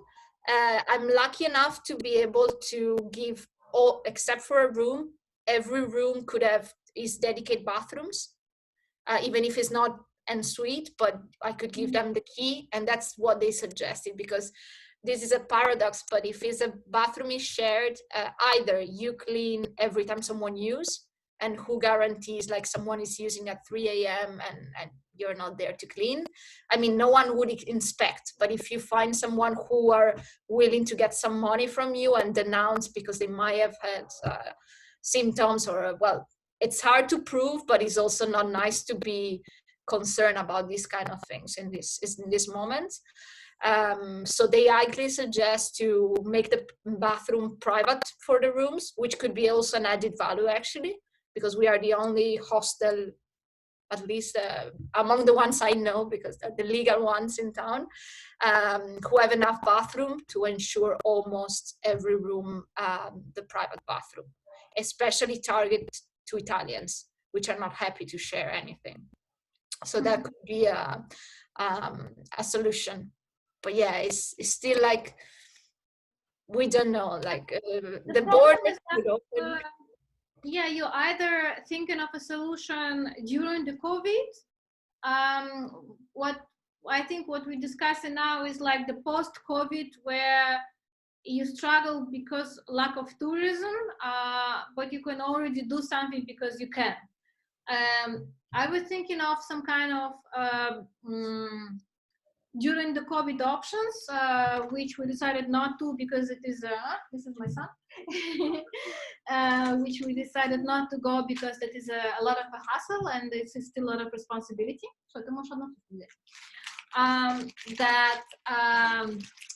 I'm lucky enough to be able to give all, except for a room, every room could have its dedicated bathrooms, even if it's not en suite, but I could give them the key, and that's what they suggested, because this is a paradox, but if it's a bathroom is shared, either you clean every time someone uses, and who guarantees like someone is using at 3 a.m. and you're not there to clean? I mean, no one would inspect, but if you find someone who are willing to get some money from you and denounce because they might have had symptoms, or well, it's hard to prove, but it's also not nice to be concerned about these kind of things in this moment. So they highly suggest to make the bathroom private for the rooms, which could be also an added value actually, because we are the only hostel, at least among the ones I know, because they're the legal ones in town, who have enough bathroom to ensure almost every room the private bathroom, especially target to Italians, which are not happy to share anything. So that could be a solution. But yeah, it's still like, we don't know, like the board is open. Yeah, you're either thinking of a solution during the COVID. What I think what we're discussing now is like the post-COVID, where you struggle because lack of tourism, but you can already do something because you can. I was thinking of some kind of during the COVID options, which we decided not to because it is, this is my son, which we decided not to go because that is a lot of a hassle and it's still a lot of responsibility. So that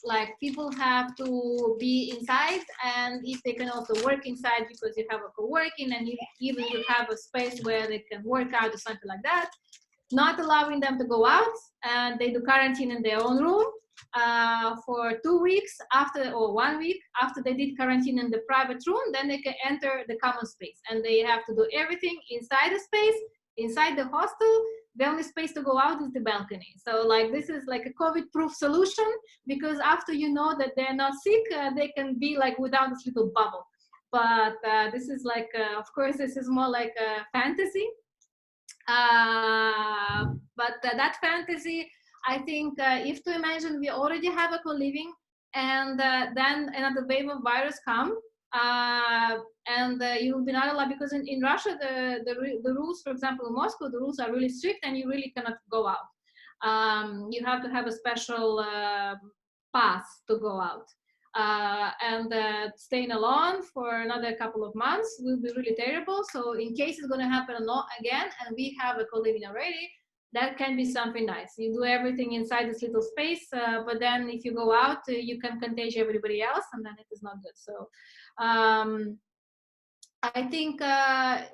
like people have to be inside, and if they can also work inside because you have a co-working and even you have a space where they can work out or something like that, not allowing them to go out, and they do quarantine in their own room for 2 weeks after, or 1 week after they did quarantine in the private room, then they can enter the common space, and they have to do everything inside the space, inside the hostel. The only space to go out is the balcony. So like this is like a COVID-proof solution, because after you know that they're not sick, they can be like without this little bubble. But this is like, of course, this is more like a fantasy. But that fantasy, I think, if to imagine we already have a co-living, and then another wave of virus come, and you will be not allowed, because in Russia the rules, for example in Moscow, the rules are really strict and you really cannot go out. You have to have a special pass to go out. And staying alone for another couple of months will be really terrible. So in case it's going to happen again, and we have a co-living already, that can be something nice. You do everything inside this little space, but then if you go out, you can contagion everybody else, and then it is not good. So I think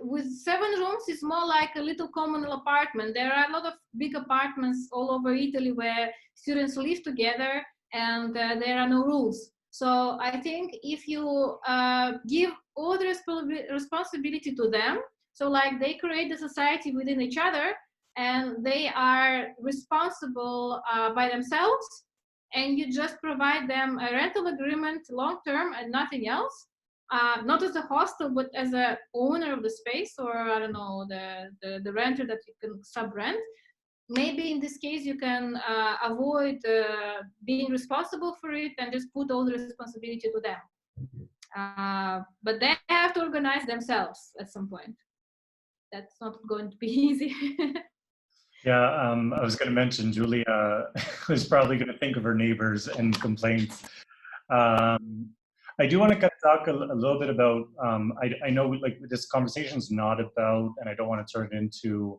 with 7 rooms, it's more like a little communal apartment. There are a lot of big apartments all over Italy where students live together, and there are no rules. So I think if you give all the responsibility to them, so like they create the society within each other, and they are responsible by themselves, and you just provide them a rental agreement long-term and nothing else, not as a hostel, but as a owner of the space, or I don't know, the renter that you can sub-rent. Maybe in this case you can avoid being responsible for it and just put all the responsibility to them. But they have to organize themselves at some point. That's not going to be easy. Yeah, I was going to mention Julia was probably going to think of her neighbors and complaints. I do want to talk a little bit about, I know like this conversation is not about, and I don't want to turn it into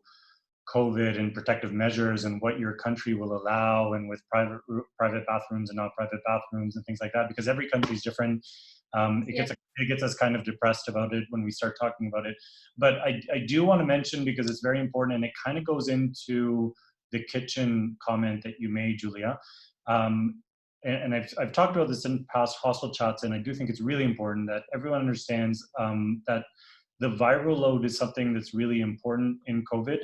COVID and protective measures and what your country will allow, and with private bathrooms and not private bathrooms and things like that, because every country is different. It gets us kind of depressed about it when we start talking about it. But I do want to mention, because it's very important, and it kind of goes into the kitchen comment that you made, Julia. And I've talked about this in past hostel chats, and I do think it's really important that everyone understands that the viral load is something that's really important in COVID.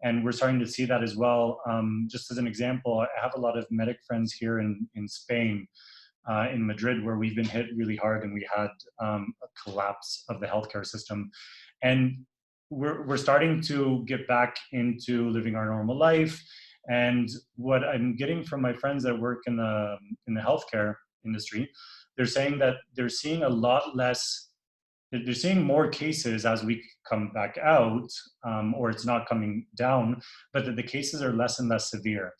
And we're starting to see that as well. Just as an example, I have a lot of medic friends here in Spain, in Madrid, where we've been hit really hard, and we had a collapse of the healthcare system. And we're starting to get back into living our normal life. And what I'm getting from my friends that work in the healthcare industry, they're saying that they're seeing a lot less. They're seeing more cases as we come back out, or it's not coming down, but that the cases are less and less severe.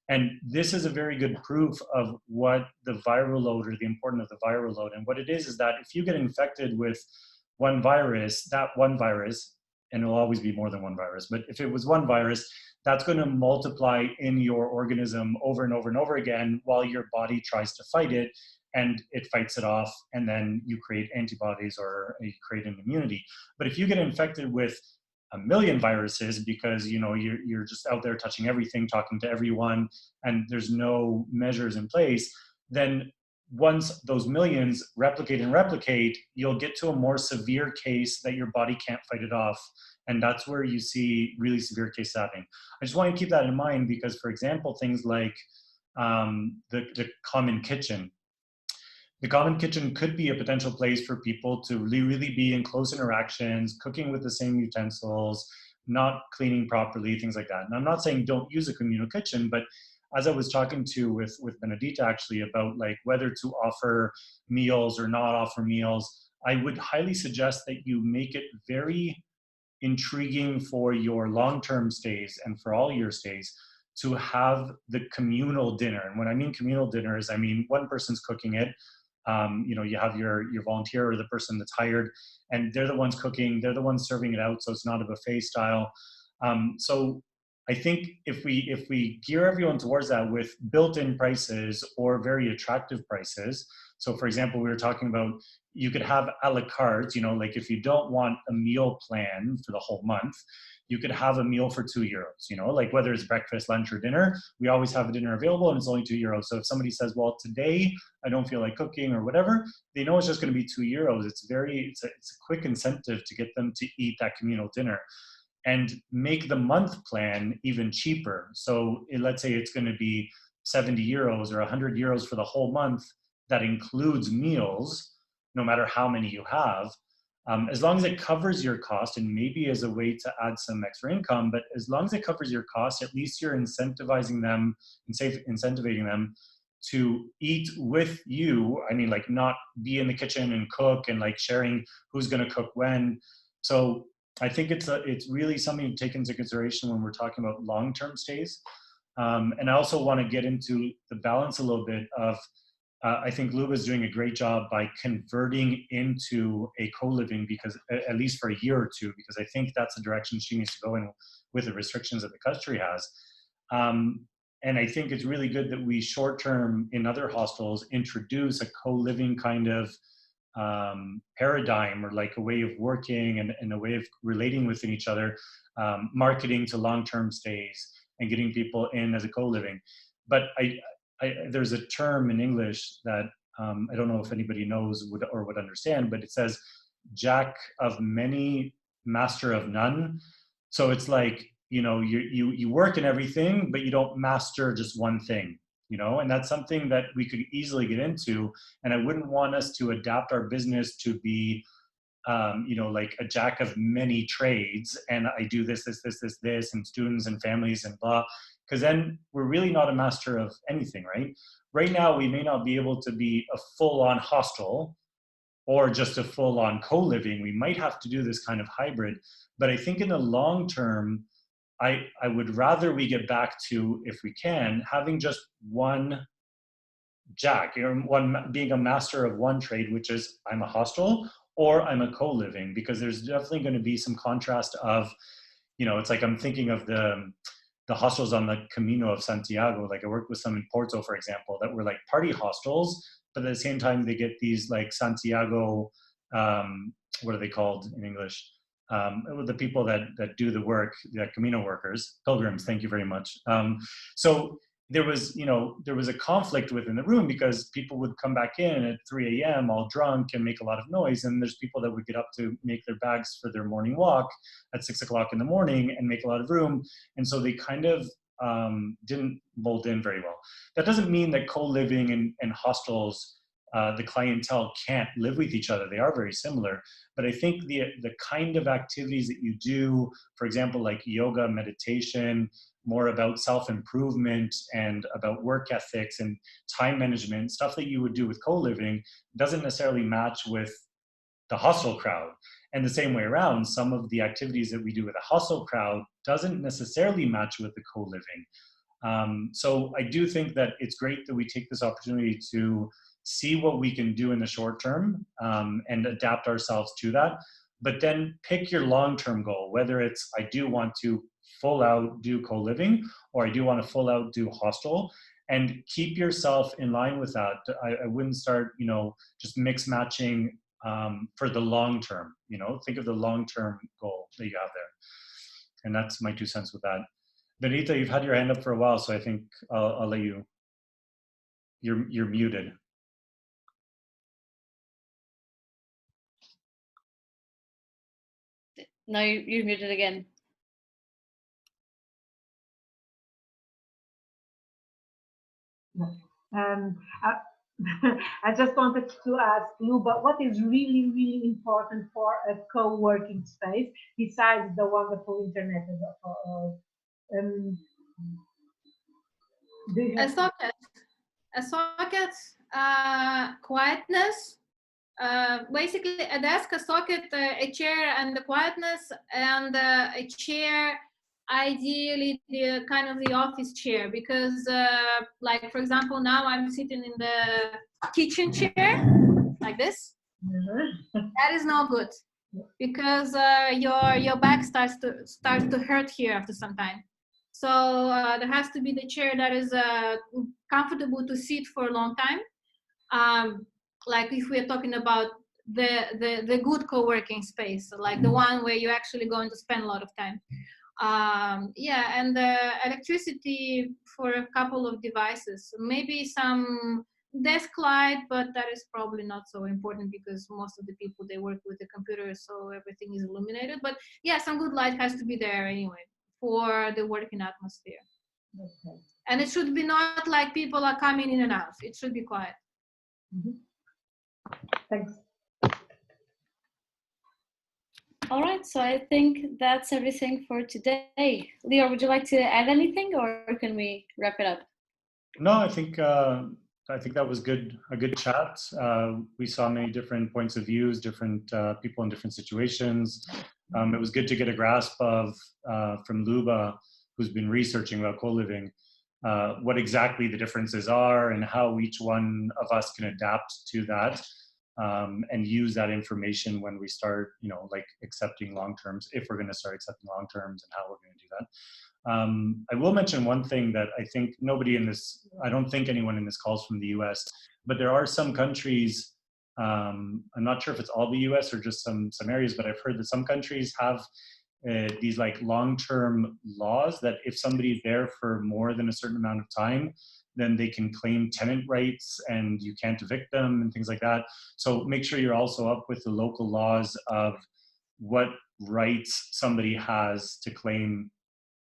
And this is a very good proof of what the viral load, or the importance of the viral load. And what it is that if you get infected with one virus, that one virus, and it'll always be more than one virus, but if it was one virus, that's going to multiply in your organism over and over and over again while your body tries to fight it. And it fights it off, and then you create antibodies, or you create an immunity. But if you get infected with 1 million viruses because you're just out there touching everything, talking to everyone, and there's no measures in place, then once those millions replicate, you'll get to a more severe case that your body can't fight it off. And that's where you see really severe cases happening. I just want to keep that in mind, because, for example, things like the common kitchen. The common kitchen could be a potential place for people to really be in close interactions, cooking with the same utensils, not cleaning properly, things like that. And I'm not saying don't use a communal kitchen, but as I was talking with Benedita actually about like whether to offer meals or not offer meals, I would highly suggest that you make it very intriguing for your long-term stays and for all your stays to have the communal dinner. And when I mean communal dinners, I mean one person's cooking it. You know, you have your volunteer or the person that's hired, and they're the ones cooking, they're the ones serving it out, so it's not a buffet style. So I think if we gear everyone towards that with built-in prices or very attractive prices. So for example, we were talking about, you could have a la carte, you know, like if you don't want a meal plan for the whole month, you could have a meal for €2, you know, like whether it's breakfast, lunch, or dinner, we always have a dinner available and it's only €2. So if somebody says, well, today I don't feel like cooking or whatever, they know it's just going to be €2. It's a quick incentive to get them to eat that communal dinner. And make the month plan even cheaper. So let's say it's going to be €70 or €100 for the whole month. That includes meals, no matter how many you have. As long as it covers your cost, and maybe as a way to add some extra income, but as long as it covers your cost, at least you're incentivizing them and incentivizing them to eat with you. I mean, like not be in the kitchen and cook and like sharing who's going to cook when. So I think it's really something to take into consideration when we're talking about long-term stays. And I also want to get into the balance a little bit of, I think Luba is doing a great job by converting into a co-living, because at least for a year or two, because I think that's the direction she needs to go in with the restrictions that the country has. And I think it's really good that we short-term in other hostels introduce a co-living kind of paradigm, or like a way of working and a way of relating within each other, marketing to long-term stays and getting people in as a co-living. But there's a term in English that I don't know if anybody knows would understand, but it says jack of many, master of none. So it's like, you know, you work in everything, but you don't master just one thing. You know, and that's something that we could easily get into. And I wouldn't want us to adapt our business to be, you know, like a jack of many trades. And I do this, and students and families and blah, because then we're really not a master of anything, right? Right now, we may not be able to be a full-on hostel or just a full-on co-living. We might have to do this kind of hybrid. But I think in the long term, I would rather we get back to, if we can, having just one jack, you know, one being a master of one trade, which is I'm a hostel or I'm a co-living, because there's definitely going to be some contrast of, you know, it's like I'm thinking of the hostels on the Camino of Santiago. Like I worked with some in Porto, for example, that were like party hostels, but at the same time they get these like Santiago, what are they called in English? The people that do the work, the Camino workers, pilgrims, thank you very much. So there was, you know, there was a conflict within the room, because people would come back in at 3 a.m. all drunk and make a lot of noise. And there's people that would get up to make their bags for their morning walk at 6 o'clock in the morning and make a lot of room. And so they kind of didn't mold in very well. That doesn't mean that co-living and hostels, the clientele can't live with each other. They are very similar. But I think the kind of activities that you do, for example, like yoga, meditation, more about self-improvement and about work ethics and time management, stuff that you would do with co-living, doesn't necessarily match with the hostel crowd. And the same way around, some of the activities that we do with a hostel crowd doesn't necessarily match with the co-living. So I do think that it's great that we take this opportunity to see what we can do in the short term and adapt ourselves to that. But then pick your long-term goal, whether it's I do want to full out do co-living, or I do want to full out do hostel, and keep yourself in line with that. I wouldn't start, you know, just mix matching for the long term. You know, think of the long-term goal that you have there. And that's my 2 cents with that. Benita, you've had your hand up for a while, so I think I'll let you. You're muted. No, you're muted again. I just wanted to ask you, but what is really, really important for a co-working space besides the wonderful internet? A socket, quietness, basically a desk, a socket, a chair, and the quietness, and a chair ideally the kind of the office chair, because like for example, now I'm sitting in the kitchen chair like this. That is no good, because your back starts to hurt here after some time. So there has to be the chair that is comfortable to sit for a long time. Like if we're talking about the good co-working space, like the one where you're actually going to spend a lot of time. Yeah, and the electricity for a couple of devices, maybe some desk light, but that is probably not so important because most of the people, they work with the computer, so everything is illuminated. But yeah, some good light has to be there anyway for the working atmosphere. Okay. And it should be not like people are coming in and out. It should be quiet. Thanks. All right, so I think that's everything for today. Leo, would you like to add anything, or can we wrap it up? No, I think that was good. A good chat. We saw many different points of views, different people in different situations. It was good to get a grasp of from Luba, who's been researching about co-living, what exactly the differences are and how each one of us can adapt to that. And use that information when we start, like accepting long terms, if we're going to start accepting long terms, and how we're going to do that. I will mention one thing that I think I don't think anyone in this calls from the US, but there are some countries, I'm not sure if it's all the US or just some areas, but I've heard that some countries have these like long-term laws that if somebody's there for more than a certain amount of time, then they can claim tenant rights and you can't evict them and things like that. So make sure you're also up with the local laws of what rights somebody has to claim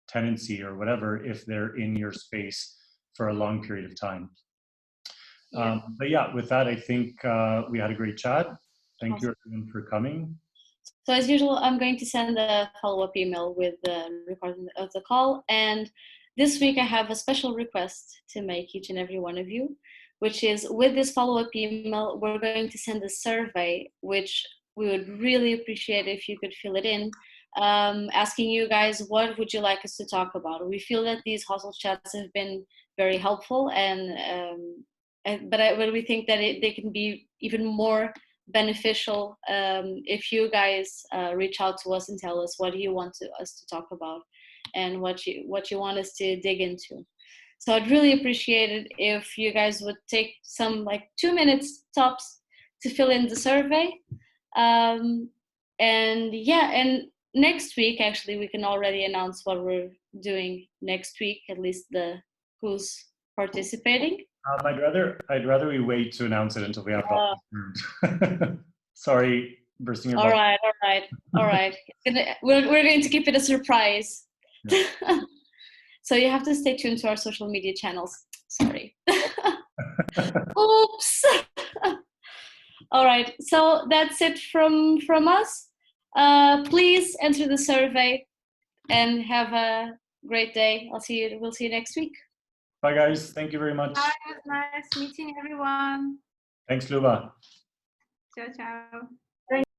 tenancy or whatever if they're in your space for a long period of time. Yeah. But yeah, with that, I think we had a great chat. Thank you everyone for coming. So as usual, I'm going to send a follow-up email with the recording of the call. And this week I have a special request to make each and every one of you, which is with this follow-up email, we're going to send a survey, which we would really appreciate if you could fill it in, asking you guys, what would you like us to talk about? We feel that these hostel chats have been very helpful, but we think that they can be even more beneficial if you guys reach out to us and tell us what you want us to talk about and what you want us to dig into. So I'd really appreciate it if you guys would take some 2 minutes tops to fill in the survey. And next week, actually, we can already announce what we're doing next week, at least who's participating. I'd rather we wait to announce it until we have it. Sorry, bursting your bubble. All right. We're going to keep it a surprise. Yeah. So you have to stay tuned to our social media channels. Sorry. Oops. All right. So that's it from us. Please enter the survey and have a great day. We'll see you next week. Bye, guys. Thank you very much. Bye. It was nice meeting everyone. Thanks, Luba. Ciao, ciao.